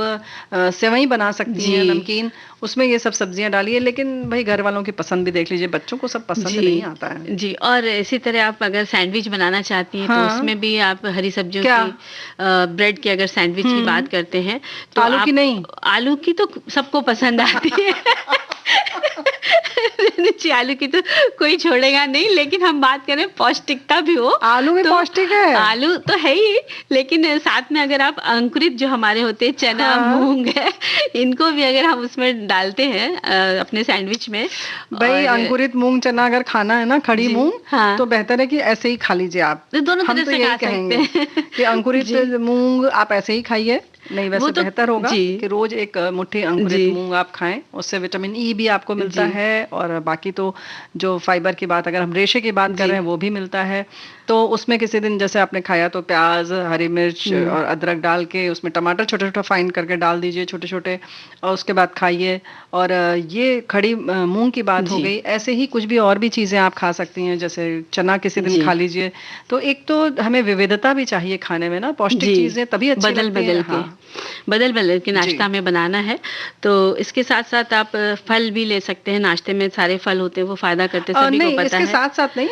Speaker 2: सेवई बना सकती हैं,
Speaker 1: जी।
Speaker 2: नमकीन, उसमें ये सब सब्जियाँ डालिए। लेकिन भई घर वालों की पसंद भी देख लीजिए, बच्चों को सब पसंद नहीं आता है।
Speaker 1: जी। और इसी तरह आप अगर सैंडविच बनाना चाहती हैं तो
Speaker 2: हाँ।
Speaker 1: उसमें भी आप हरी सब्जियों
Speaker 2: क्या?
Speaker 1: की ब्रेड की अगर सैंडविच की बात करते हैं तो
Speaker 2: आलू की
Speaker 1: आप
Speaker 2: नहीं?
Speaker 1: आलू की तो सबको पसंद आती है। जी, आलू की तो कोई छोड़ेगा नहीं, लेकिन हम बात करें पौष्टिकता भी हो।
Speaker 2: आलू भी
Speaker 1: तो
Speaker 2: पौष्टिक है।
Speaker 1: आलू तो है ही, लेकिन साथ में अगर आप अंकुरित जो हमारे होते हैं चना,
Speaker 2: हाँ।
Speaker 1: मूंग है, इनको भी अगर हम उसमें डालते हैं अपने सैंडविच में।
Speaker 2: भई
Speaker 1: और
Speaker 2: अंकुरित मूँग चना अगर खाना है ना, खड़ी
Speaker 1: जी,
Speaker 2: मूँग,
Speaker 1: हाँ।
Speaker 2: तो बेहतर है कि ऐसे ही खा लीजिए आप।
Speaker 1: तो दोनों
Speaker 2: हम
Speaker 1: तरह
Speaker 2: तो
Speaker 1: से
Speaker 2: यही
Speaker 1: खा सकते
Speaker 2: कहेंगे
Speaker 1: हैं।
Speaker 2: कि अंकुरित
Speaker 1: जी।
Speaker 2: मूँग आप ऐसे ही खाइए। नहीं,
Speaker 1: वो
Speaker 2: वैसे
Speaker 1: तो
Speaker 2: बेहतर होगा
Speaker 1: जी।
Speaker 2: कि रोज़ एक मुट्ठी अंकुरित
Speaker 1: जी।
Speaker 2: मूँग आप खाएँ, उससे विटामिन ई भी आपको मिलता
Speaker 1: जी।
Speaker 2: है और बाकी तो जो फाइबर की बात, अगर हम रेशे की बात कर
Speaker 1: जी।
Speaker 2: रहे हैं, वो भी मिलता है। तो उसमें किसी दिन जैसे आपने खाया तो प्याज़, हरी मिर्च और अदरक डाल के उसमें टमाटर छोटा-छोटा फाइन करके डाल दीजिए छोटे-छोटे और उसके बाद खाइए। और ये खड़ी मूँग की बात हो
Speaker 1: जी।
Speaker 2: गई, ऐसे ही कुछ भी और भी चीज़ें आप खा सकती हैं, जैसे चना किसी दिन
Speaker 1: जी।
Speaker 2: खा लीजिए। तो एक तो हमें विविधता भी चाहिए खाने में ना, पौष्टिक
Speaker 1: जी।
Speaker 2: चीज़ें तभी अच्छी लगती हैं।
Speaker 1: बदल-बदल के
Speaker 2: हाँ।
Speaker 1: बदल-बदल के
Speaker 2: जी।
Speaker 1: नाश्ता हमें बनाना है। तो इसके साथ-साथ आप फल भी ले सकते हैं, नाश्ते में सारे फल होते हैं, वो फ़ायदा करते हैं, सभी को
Speaker 2: नहीं,
Speaker 1: पता
Speaker 2: इसके
Speaker 1: है।
Speaker 2: साथ-साथ नहीं,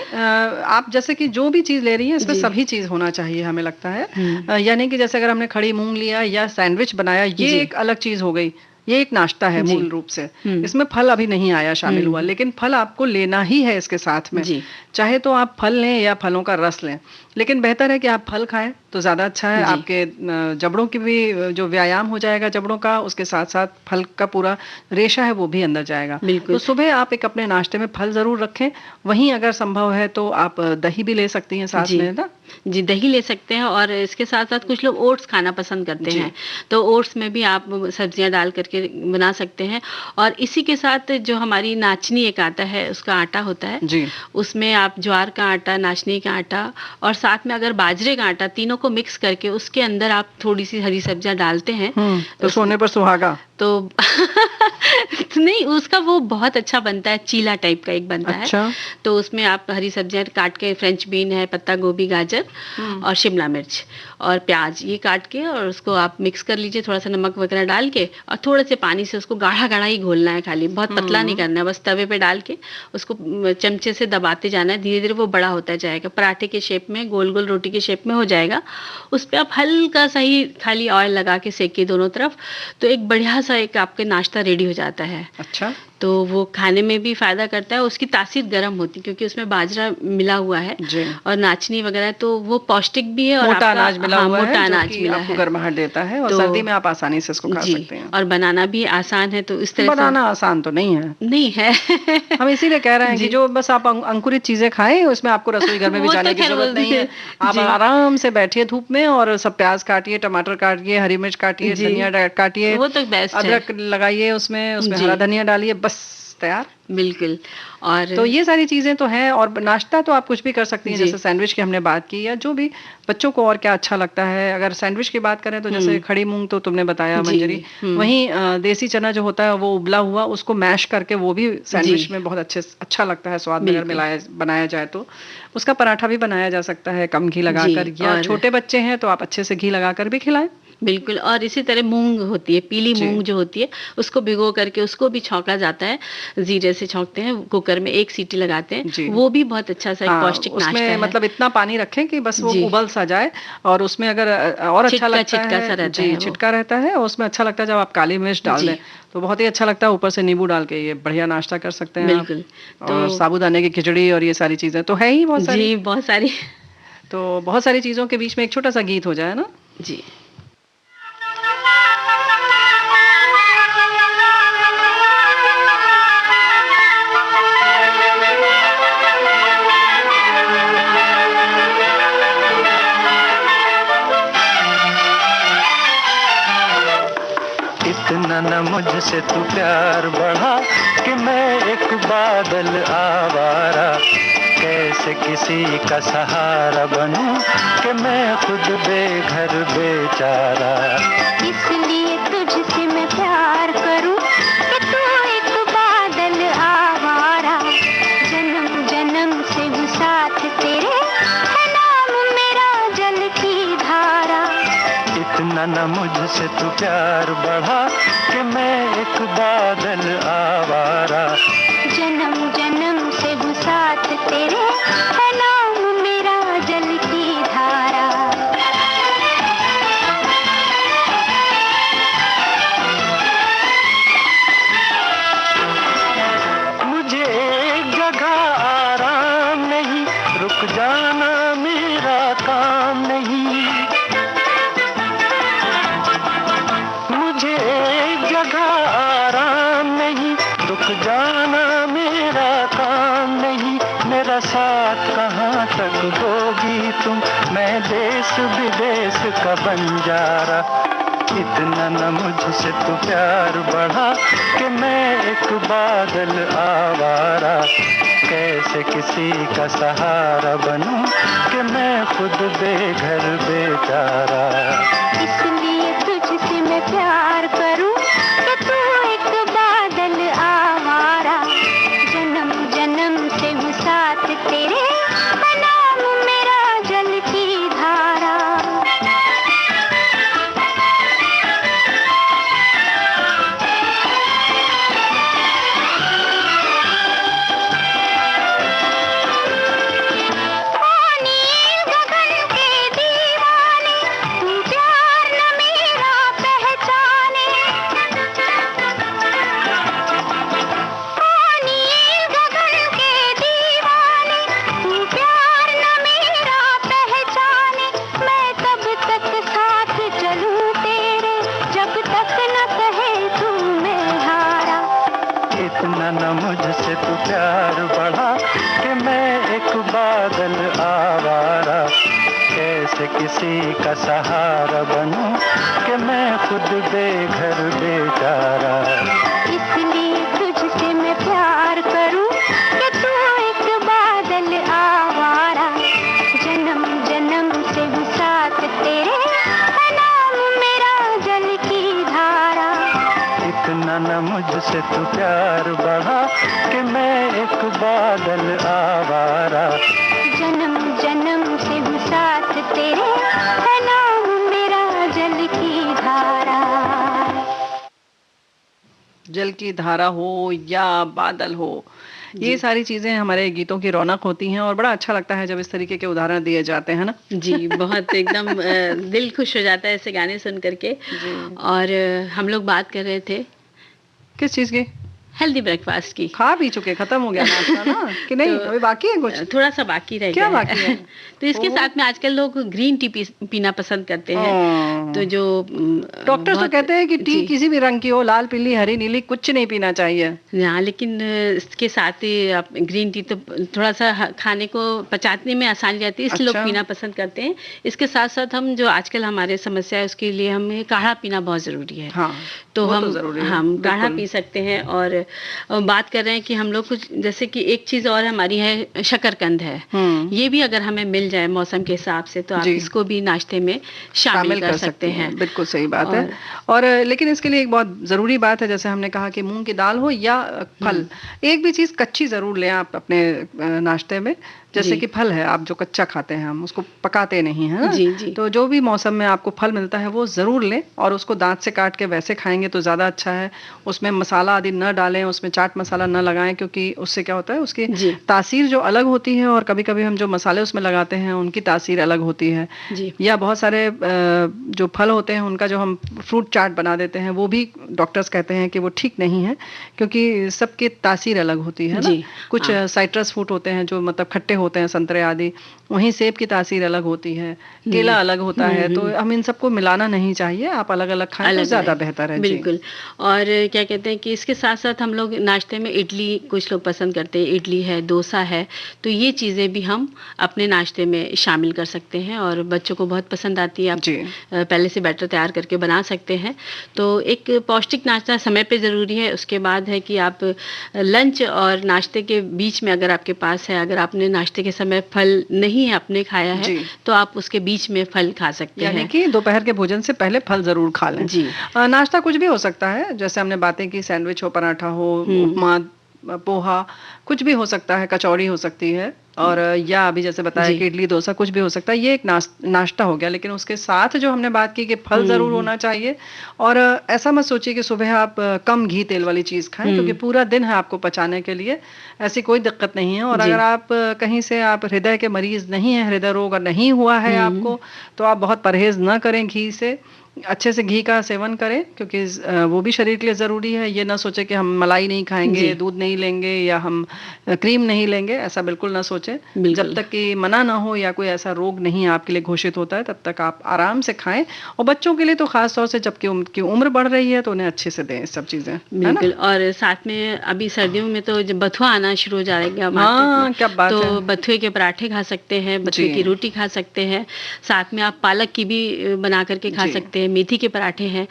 Speaker 2: आप जैसे कि जो भी चीज़ ले रही हैं, इसमें
Speaker 1: जी।
Speaker 2: सभी चीज़ होना चाहिए हमें लगता है।
Speaker 1: हुँ।
Speaker 2: यानी कि जैसे अगर हमने खड़ी मूँग लिया या सैंडविच बनाया, ये
Speaker 1: जी।
Speaker 2: एक अलग चीज़ हो गई। ये एक नाश्ता है
Speaker 1: जी।
Speaker 2: मूल रूप से। इसमें फल अभी नहीं आया, शामिल हुआ, लेकिन फल आपको लेना ही है इसके साथ में।
Speaker 1: जी।
Speaker 2: चाहे तो आप फल लें या फलों का रस लें, लेकिन बेहतर है कि आप फल खाएं तो ज़्यादा अच्छा है।
Speaker 1: जी।
Speaker 2: आपके जबड़ों की भी जो व्यायाम हो जाएगा जबड़ों का, उसके साथ साथ फल का पूरा रेशा है वो भी अंदर जाएगा।
Speaker 1: बिल्कुल।
Speaker 2: तो सुबह आप एक अपने नाश्ते में फल ज़रूर रखें। वहीं अगर संभव है तो आप दही भी ले सकती हैं साथ
Speaker 1: जी।
Speaker 2: में, ना?
Speaker 1: जी, दही ले सकते हैं और इसके साथ-साथ कुछ लोग ओट्स खाना पसंद करते
Speaker 2: जी।
Speaker 1: हैं, तो ओट्स में भी आप सब्जियाँ डाल कर के बना सकते हैं। और इसी के साथ जो हमारी नाचनी एक आता है, उसका आटा होता है,
Speaker 2: जी।
Speaker 1: उसमें आप ज्वार का आटा, नाचनी का आटा और साथ में अगर बाजरे का आटा, तीनों को मिक्स करके उसके अंदर आप थोड़ी-सी हरी सब्जियाँ डालते हैं,
Speaker 2: तो सोने पर सुहागा।
Speaker 1: तो नहीं, उसका वो बहुत अच्छा बनता है, चीला टाइप का एक बनता है।
Speaker 2: अच्छा।
Speaker 1: तो उसमें आप हरी सब्जियाँ काट के, फ्रेंच बीन है, पत्ता गोभी, गाजर और शिमला मिर्च और प्याज, ये काट के और उसको आप मिक्स कर लीजिए, थोड़ा सा नमक वगैरह डाल के, और थोड़े से पानी से उसको गाढ़ा-गाढ़ा ही घोलना है खाली, बहुत पतला नहीं करना है, बस तवे पे डाल के उसको चमचे से दबाते जाना है, धीरे-धीरे वो बड़ा होता जाएगा, पराठे के शेप में, गोल-गोल रोटी के शेप में हो जाएगा। उस पे आप हल्का सा ही खाली ऑयल लगा के सेकिए दोनों तरफ, तो एक बढ़िया सा एक आपका नाश्ता रेडी हो जाता है।
Speaker 2: अच्छा।
Speaker 1: तो वो खाने में भी फ़ायदा करता है, उसकी तासीर गर्म होती है क्योंकि उसमें बाजरा मिला हुआ है
Speaker 2: जी।
Speaker 1: और नाचनी वगैरह, तो वो पौष्टिक भी है और
Speaker 2: मोटा
Speaker 1: आपका
Speaker 2: अनाज मिला
Speaker 1: हाँ,
Speaker 2: हुआ
Speaker 1: मोटा
Speaker 2: है जो
Speaker 1: अनाज
Speaker 2: कि
Speaker 1: मिला
Speaker 2: आपको
Speaker 1: है।
Speaker 2: गर्माहट देता है और
Speaker 1: तो
Speaker 2: सर्दी में आप आसानी से इसको खा
Speaker 1: जी,
Speaker 2: सकते हैं।
Speaker 1: और बनाना भी आसान है, तो इस तरह से
Speaker 2: बनाना आसान तो नहीं है।
Speaker 1: नहीं है।
Speaker 2: हम इसीलिए कह रहे हैं कि
Speaker 1: जी।
Speaker 2: जो बस आप अंकुरित चीजें खाएं, उसमें आपको रसोई घर में भी
Speaker 1: वो तो
Speaker 2: जाने की
Speaker 1: खैर
Speaker 2: जरूरत
Speaker 1: वो
Speaker 2: नहीं है। आप
Speaker 1: जी।
Speaker 2: आराम से बैठिए धूप में और सब प्याज काटिए, टमाटर काटिए, हरी मिर्च काटिए,
Speaker 1: जी।
Speaker 2: धनिया काटिए,
Speaker 1: वो तो बेस्ट है।
Speaker 2: अदरक लगाइए, उसमें उसमें
Speaker 1: जी।
Speaker 2: हरा धनिया डालिए, बस तैयार।
Speaker 1: बिल्कुल। और
Speaker 2: तो ये सारी चीजें तो हैं। और नाश्ता तो आप कुछ भी कर सकती हैं,
Speaker 1: जी।
Speaker 2: जैसे सैंडविच की हमने बात की, या जो भी बच्चों को और क्या अच्छा लगता है। अगर सैंडविच की बात करें तो जैसे खड़ी मूंग तो तुमने बताया,
Speaker 1: जी।
Speaker 2: मंजरी, वहीं देसी चना जो होता है वो उबला हुआ, उसको मैश करके वो भी सैंडविच में बहुत अच्छा लगता है स्वाद में, अगर
Speaker 1: बिल्कुल।
Speaker 2: मिलाया बनाया जाए तो। उसका पराठा भी बनाया जा सकता है कम घी लगाकर,
Speaker 1: जी,
Speaker 2: या
Speaker 1: और
Speaker 2: छोटे बच्चे हैं तो आप अच्छे से घी लगाकर भी खिलाएं।
Speaker 1: बिल्कुल। और इसी तरह मूंग होती है, पीली
Speaker 2: जी।
Speaker 1: मूंग जो होती है, उसको भिगो करके उसको भी छौंका जाता है, जीरे से छौंकते हैं, कुकर में 1 सीटी लगाते
Speaker 2: जी।
Speaker 1: हैं, वो भी बहुत अच्छा सा एक
Speaker 2: हाँ,
Speaker 1: पौष्टिक नाश्ता
Speaker 2: उसमें
Speaker 1: है।
Speaker 2: मतलब इतना पानी रखें कि बस वो
Speaker 1: जी।
Speaker 2: उबल सा जाए, और उसमें अगर और अच्छा लगता
Speaker 1: छिटका सा
Speaker 2: है,
Speaker 1: रहता
Speaker 2: जी,
Speaker 1: है वो।
Speaker 2: छिटका रहता है, और उसमें अच्छा लगता है जब आप काली मिर्च डाल
Speaker 1: जी।
Speaker 2: दें तो बहुत ही अच्छा लगता है। ऊपर से नींबू डाल के ये बढ़िया नाश्ता कर सकते हैं आप।
Speaker 1: बिल्कुल।
Speaker 2: और साबूदाने की खिचड़ी और ये सारी चीजें तो है ही बहुत सारी।
Speaker 1: जी, बहुत सारी।
Speaker 2: तो बहुत सारी चीजों के बीच में एक छोटा सा गीत हो जाए ना।
Speaker 1: जी।
Speaker 4: इतना न मुझसे तू प्यार बढ़ा कि मैं एक बादल आवारा, कैसे किसी का सहारा बनूं कि मैं खुद बेघर बेचारा।
Speaker 3: इसलिए तुझसे मैं प्यार करूं कि तू एक बादल आवारा, जन्म जन्म से हूँ साथ तेरे, है नाम मेरा जल की धारा।
Speaker 4: इतना न मुझसे तू प्यार बढ़ा कि मैं एक बादल आवारा,
Speaker 3: जन्म जन्म से हूँ साथ तेरे, है नाम मेरा जल की धारा।
Speaker 4: मुझे एक जगह आराम नहीं, रुक जाना मेरा काम नहीं। मुझे एक जगह आराम नहीं, रुक जाना मेरा काम नहीं। मेरा साथ कहाँ तक दोगी तुम, मैं देश विदेश का बंजारा। इतना न मुझसे तू प्यार बढ़ा कि मैं एक बादल आवारा, कैसे किसी का सहारा बनूं कि मैं खुद बेघर बेचारा।
Speaker 3: इसलिए तुझसे मैं प्यार करूं कि तू एक बादल आवारा, जन्म जन्म से हूँ साथ तेरे, है नाम मेरा जल की धारा। नील गगन के दीवाने, तू प्यार न
Speaker 4: किसी का सहारा बनूं कि मैं खुद बेघर बेचारा।
Speaker 3: इसलिए तुझसे मैं प्यार करूं कि तू एक बादल आवारा। जन्म जन्म से हूँ साथ तेरे, है नाम मेरा जल की धारा।
Speaker 4: इतना न मुझसे तू प्यार बढ़ा कि मैं एक बादल आवारा।
Speaker 3: जन्म जन्म से हूँ साथ तेरे, है नाम मेरा जल की धारा।
Speaker 2: जल की धारा हो या बादल हो, ये सारी चीजें हमारे गीतों की रौनक होती हैं और बड़ा अच्छा लगता है जब इस तरीके के उदाहरण दिए जाते हैं ना।
Speaker 1: जी, बहुत एकदम दिल खुश हो जाता है ऐसे गाने सुन करके। और हम लोग बात कर रहे थे
Speaker 2: किस चीज की?
Speaker 1: हेल्दी ब्रेकफास्ट की।
Speaker 2: खा पी चुके, खत्म हो गया नाश्ता ना कि नहीं?
Speaker 1: तो
Speaker 2: अभी बाकी है कुछ?
Speaker 1: थोड़ा सा बाकी रह
Speaker 2: क्या
Speaker 1: गया
Speaker 2: बाकी है?
Speaker 1: तो इसके साथ में आजकल लोग ग्रीन टी पीना पसंद करते हैं। तो जो
Speaker 2: डॉक्टर तो कहते हैं कि टी किसी भी रंग की हो, लाल पीली हरी नीली, कुछ नहीं पीना चाहिए।
Speaker 1: हाँ, लेकिन इसके साथ ही आप ग्रीन टी तो थोड़ा सा खाने को पचाने में आसानी रहती है, इसलिए लोग पीना पसंद करते हैं। इसके साथ साथ हम जो आजकल हमारे समस्या है उसके लिए हमें काढ़ा पीना बहुत जरूरी है।
Speaker 2: हाँ,
Speaker 1: तो
Speaker 2: हम
Speaker 1: हम काढ़ा पी सकते हैं। और बात कर रहे हैं कि हम लोग कुछ जैसे कि एक चीज और हमारी है शकरकंद है, ये भी अगर हमें मिल जाए मौसम के हिसाब से तो आप इसको भी नाश्ते में शामिल कर सकते हैं।
Speaker 2: बिल्कुल सही बात है। और लेकिन इसके लिए एक बहुत जरूरी बात है, जैसे हमने कहा कि मूंग की दाल हो या फल, एक भी चीज कच्ची जरूर लें आप अपने नाश्ते में। जैसे कि फल है, आप जो कच्चा खाते हैं, हम उसको पकाते नहीं है ना।
Speaker 1: जी।
Speaker 2: तो जो भी मौसम में आपको फल मिलता है वो जरूर लें और उसको दांत से काट के वैसे खाएंगे तो ज्यादा अच्छा है। उसमें मसाला आदि न डालें, उसमें चाट मसाला न लगाएं, क्योंकि उससे क्या होता है, उसकी तासीर जो अलग होती है और कभी कभी हम जो मसाले उसमें लगाते हैं उनकी तासीर अलग होती है। या बहुत सारे जो फल होते हैं उनका जो हम फ्रूट चाट बना देते हैं वो भी डॉक्टर्स कहते हैं कि वो ठीक नहीं है, क्योंकि सबकी तासीर अलग होती है ना। कुछ साइट्रस फ्रूट होते हैं जो मतलब खट्टे होते हैं, संतरे आदि, वहीं सेब की तासीर अलग होती है, केला अलग होता है। तो हम इन सबको मिलाना नहीं चाहिए, आप अलग अलग खाएं तो ज्यादा बेहतर है।
Speaker 1: बिल्कुल। और क्या कहते हैं कि इसके साथ साथ हम लोग नाश्ते में इडली कुछ लोग पसंद करते हैं, इडली है, डोसा है, तो ये चीजें भी हम अपने नाश्ते में शामिल कर सकते हैं और बच्चों को बहुत पसंद आती है। आप पहले से बैटर तैयार करके बना सकते हैं। तो एक पौष्टिक नाश्ता समय पे जरूरी है। उसके बाद है कि आप लंच और नाश्ते के बीच में अगर आपके पास है, अगर आपने नाश्ते के समय फल नहीं है आपने खाया है तो आप उसके बीच में फल खा सकते हैं।
Speaker 2: यानी कि दोपहर के भोजन से पहले फल जरूर खा लें। नाश्ता कुछ भी हो सकता है, जैसे हमने बातें की, सैंडविच हो, पराठा हो, उपमा, पोहा, कुछ भी हो सकता है, कचौड़ी हो सकती है, और या अभी जैसे बताया कि इडली डोसा कुछ भी हो सकता है। ये एक नाश्ता हो गया। लेकिन उसके साथ जो हमने बात की कि फल जरूर होना चाहिए। और ऐसा मत सोचिए कि सुबह आप कम घी तेल वाली चीज खाएं, क्योंकि पूरा दिन है आपको पचाने के लिए, ऐसी कोई दिक्कत नहीं है। और अगर आप कहीं से आप हृदय के मरीज नहीं है, हृदय रोग नहीं हुआ है आपको, तो आप बहुत परहेज न करें घी से, अच्छे से घी का सेवन करें, क्योंकि वो भी शरीर के लिए जरूरी है। ये ना सोचे कि हम मलाई नहीं खाएंगे, दूध नहीं लेंगे या हम क्रीम नहीं लेंगे, ऐसा बिल्कुल ना सोचें। जब तक कि मना ना हो या कोई ऐसा रोग नहीं आपके लिए घोषित होता है, तब तक आप आराम से खाएं। और बच्चों के लिए तो खास तौर से जबकि उनकी उम्र बढ़ रही है तो उन्हें अच्छे से दें सब चीजें।
Speaker 1: बिल्कुल। और साथ में अभी सर्दियों में तो जब बथुआ आना शुरू हो जाएगा,
Speaker 2: क्या बात
Speaker 1: तो बथुए के पराठे खा सकते हैं, बथुए की रोटी खा सकते हैं, साथ में आप पालक की भी बना करके खा सकते हैं, मेथी के पराठे हैं,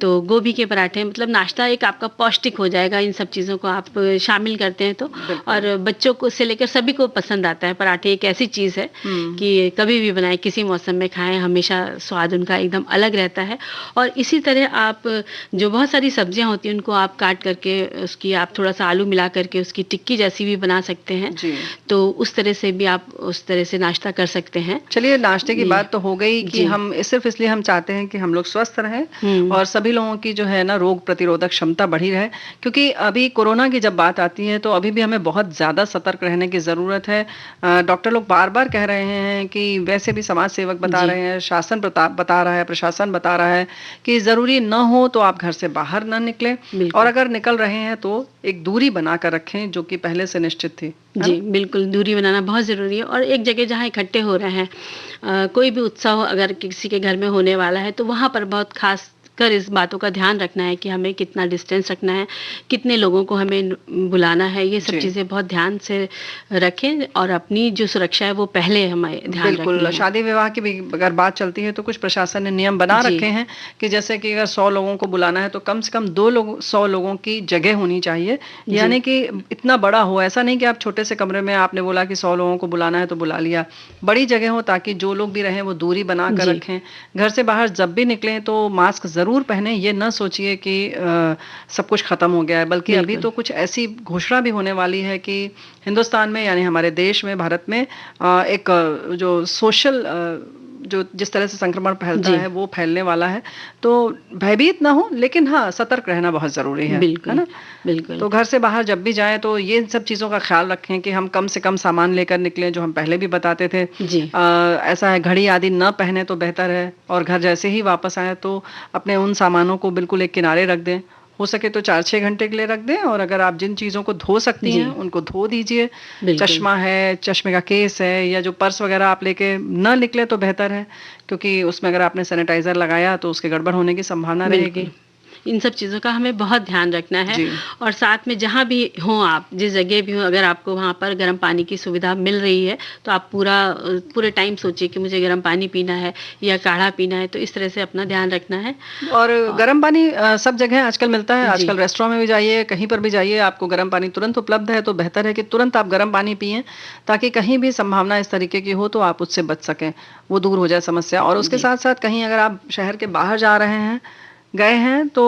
Speaker 1: तो गोभी के पराठे, मतलब नाश्ता एक आपका पौष्टिक हो जाएगा इन सब चीज़ों को आप शामिल करते हैं तो। और बच्चों को से लेकर सभी को पसंद आता है। पराठे एक ऐसी चीज़ है कि कभी भी बनाए, किसी मौसम में खाएं, हमेशा स्वाद उनका एकदम अलग रहता है। और इसी तरह आप जो बहुत सारी सब्जियां होती हैं उनको आप काट करके उसकी आप थोड़ा सा आलू मिला करके उसकी टिक्की जैसी भी बना सकते हैं। तो उस तरह से भी आप उस तरह से नाश्ता कर सकते हैं।
Speaker 2: चलिए, नाश्ते की बात तो हो गई कि हम सिर्फ इसलिए हम चाहते हैं कि हम लोग स्वस्थ रहें और सभी लोगों की जो है ना रोग प्रतिरोधक क्षमता बढ़ी रहे, क्योंकि अभी कोरोना की जब बात आती है तो अभी भी हमें बहुत ज्यादा सतर्क रहने की जरूरत है। डॉक्टर लोग बार बार कह रहे हैं कि वैसे भी समाज सेवक बता रहे हैं, शासन बता रहा है, प्रशासन बता रहा है कि जरूरी न हो तो आप घर से बाहर न निकलें, और अगर निकल रहे हैं तो एक दूरी बनाकर रखें जो कि पहले से निश्चित थी।
Speaker 1: जी बिल्कुल, दूरी बनाना बहुत ज़रूरी है। और एक जगह जहाँ इकट्ठे हो रहे हैं, कोई भी उत्सव अगर किसी के घर में होने वाला है तो वहाँ पर बहुत खास कर इस बातों का ध्यान रखना है कि हमें कितना डिस्टेंस रखना है, कितने लोगों को हमें बुलाना है, ये सब
Speaker 2: जी।
Speaker 1: चीज़ें बहुत ध्यान से रखें और अपनी जो सुरक्षा है वो पहले हमें ध्यान रखनी
Speaker 2: बिल्कुल,
Speaker 1: है।
Speaker 2: शादी विवाह की भी अगर बात चलती है तो कुछ प्रशासन ने नियम बना
Speaker 1: जी।
Speaker 2: रखे हैं कि जैसे कि अगर 100 लोगों को बुलाना है तो कम से कम 2 लोगों 100 लोगों की जगह होनी चाहिए।
Speaker 1: जी।
Speaker 2: यानी कि इतना बड़ा हो, ऐसा नहीं कि आप छोटे से कमरे में आपने बोला कि 100 लोगों को बुलाना है तो बुला लिया। बड़ी जगह हो ताकि जो लोग भी रहें वो दूरी बना कर
Speaker 1: जी।
Speaker 2: रखें। घर से बाहर जब भी निकलें तो मास्क ज़रूर पहनें, ये ना सोचिए कि सब कुछ खत्म हो गया है, बल्कि अभी
Speaker 1: बिल्कुल।
Speaker 2: तो कुछ ऐसी घोषणा भी होने वाली है कि हिंदुस्तान में यानी हमारे देश में, भारत में एक जो सोशल जो जिस तरह से संक्रमण फैलता
Speaker 1: जी।
Speaker 2: है वो फैलने वाला है। तो भयभीत ना हो, लेकिन हाँ, सतर्क रहना बहुत ज़रूरी है
Speaker 1: बिल्कुल,
Speaker 2: ना?
Speaker 1: बिल्कुल।
Speaker 2: तो घर से बाहर जब भी जाएँ तो ये सब चीज़ों का ख़्याल रखें कि हम कम से कम सामान लेकर निकलें, जो हम पहले भी बताते थे।
Speaker 1: जी।
Speaker 2: ऐसा है घड़ी आदि ना पहने तो बेहतर है, और घर जैसे ही वापस आएँ तो अपने उन सामानों को बिल्कुल एक किनारे रख दें। हो सके तो 4-6 घंटे के लिए रख दें, और अगर आप जिन चीज़ों को धो सकती
Speaker 1: जी।
Speaker 2: हैं, उनको धो दीजिए।
Speaker 1: बिल्कुल।
Speaker 2: चश्मा है, चश्मे का केस है, या जो पर्स वग़ैरह आप लेके ना निकलें तो बेहतर है, क्योंकि उसमें अगर आपने सैनिटाइज़र लगाया तो उसके गड़बड़ होने की संभावना रहेगी।
Speaker 1: बिल्कुल। इन सब चीज़ों का हमें बहुत ध्यान रखना है
Speaker 2: जी।
Speaker 1: और साथ में जहाँ भी हों आप, जिस जगह भी हों, अगर आपको वहाँ पर गर्म पानी की सुविधा मिल रही है, तो आप पूरे टाइम सोचिए कि मुझे गर्म पानी पीना है या काढ़ा पीना है, तो इस तरह से अपना ध्यान रखना है।
Speaker 2: और गर्म पानी सब जगह आजकल मिलता है।
Speaker 1: जी।
Speaker 2: आजकल रेस्टोरेंट में भी जाइए, कहीं पर भी जाइए, आपको गर्म पानी तुरंत उपलब्ध है, तो बेहतर है कि तुरंत आप गर्म पानी पिएँ, ताकि कहीं भी संभावना इस तरीके की हो तो आप उससे बच सकें, वो दूर हो जाए समस्या। और उसके
Speaker 1: जी।
Speaker 2: साथ-साथ कहीं अगर आप शहर के बाहर जा रहे हैं, गए हैं तो,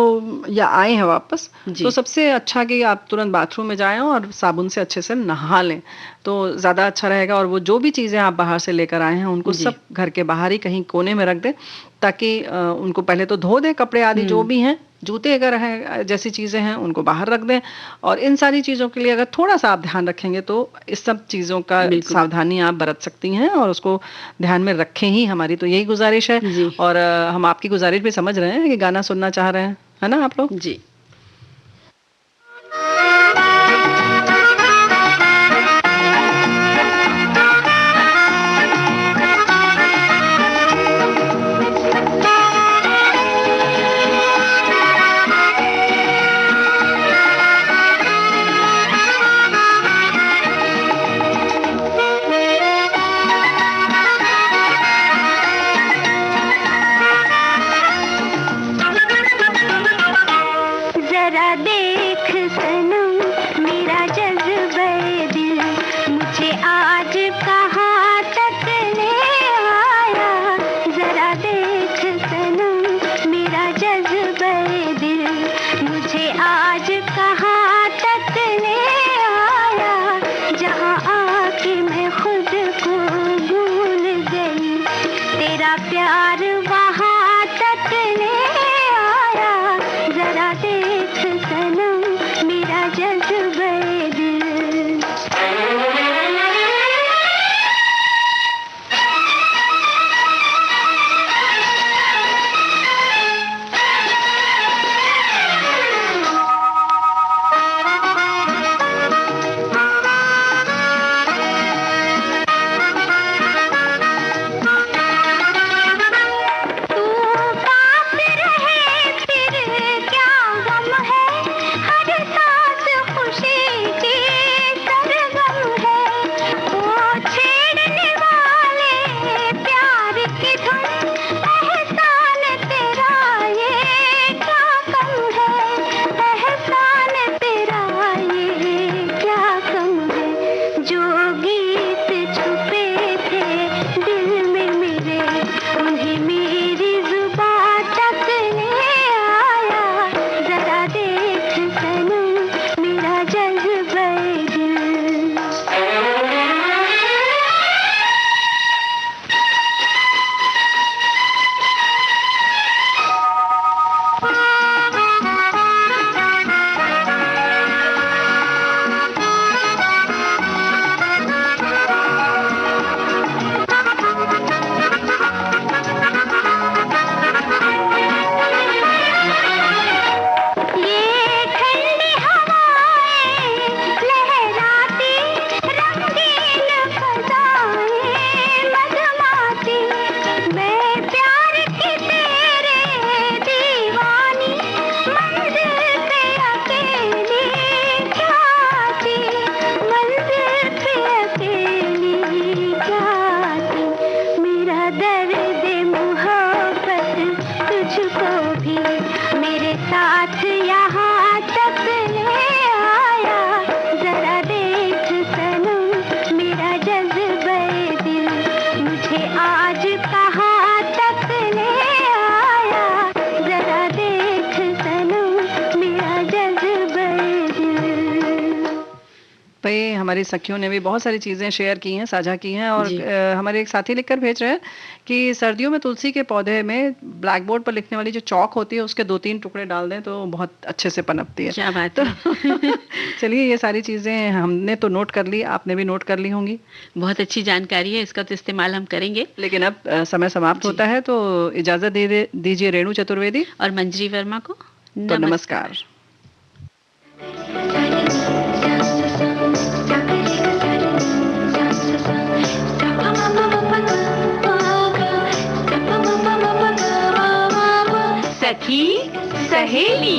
Speaker 2: या आए हैं वापस,
Speaker 1: जी।
Speaker 2: तो सबसे अच्छा कि आप तुरंत बाथरूम में जाएँ और साबुन से अच्छे से नहा लें, तो ज़्यादा अच्छा रहेगा। और वो जो भी चीज़ें आप बाहर से लेकर आए हैं, उनको
Speaker 1: जी।
Speaker 2: सब घर के बाहर ही कहीं कोने में रख दें, ताकि उनको पहले तो धो दें, कपड़े आदि जो
Speaker 1: हुँ।
Speaker 2: भी हैं, जूते अगर हैं, जैसी चीज़ें हैं उनको बाहर रख दें। और इन सारी चीज़ों के लिए अगर थोड़ा-सा आप ध्यान रखेंगे तो इस सब चीज़ों का
Speaker 1: बिल्कुल।
Speaker 2: सावधानी आप बरत सकती हैं, और उसको ध्यान में रखें ही, हमारी तो यही गुज़ारिश है।
Speaker 1: जी।
Speaker 2: और हम आपकी गुज़ारिश भी समझ रहे हैं कि गाना सुनना चाह रहे हैं, है ना आप लोग?
Speaker 1: जी।
Speaker 3: जरा देख सनम मेरा जज्बे दिल मुझे आज कहाँ तक ले आया। जरा देख सनम मेरा जज्बे दिल मुझे आज कहाँ तक ले आया। जहाँ आके मैं खुद को भूल गई, तेरा प्यार वहाँ तक ले आया। जरा देख सनम मेरा जज्बे दिल। भी मेरे साथ यहाँ तक ले आया। जरा देख सनम मेरा जज्बे दिल, मुझे आज कहाँ तक ले आया। जरा देख सनम मेरा जज्बे दिल।
Speaker 2: पे हमारी सखियों ने भी बहुत सारी चीजें शेयर की हैं, साझा की हैं, और
Speaker 1: जी।
Speaker 2: हमारे एक साथी लिखकर भेज रहे हैं कि सर्दियों में तुलसी के पौधे में ब्लैक बोर्ड पर लिखने वाली जो चौक होती है उसके 2-3 टुकड़े डाल दें तो बहुत अच्छे से पनपती है।
Speaker 1: क्या बात
Speaker 2: तो
Speaker 1: है।
Speaker 2: चलिए, ये सारी चीजें हमने तो नोट कर ली, आपने भी नोट कर ली होंगी।
Speaker 1: बहुत अच्छी जानकारी है, इसका तो इस्तेमाल हम करेंगे।
Speaker 2: लेकिन अब समय समाप्त होता है, तो इजाजत दीजिए रेणु चतुर्वेदी।
Speaker 1: और मंजरी वर्मा को
Speaker 2: तो नमस्कार।
Speaker 1: सखी सहेली।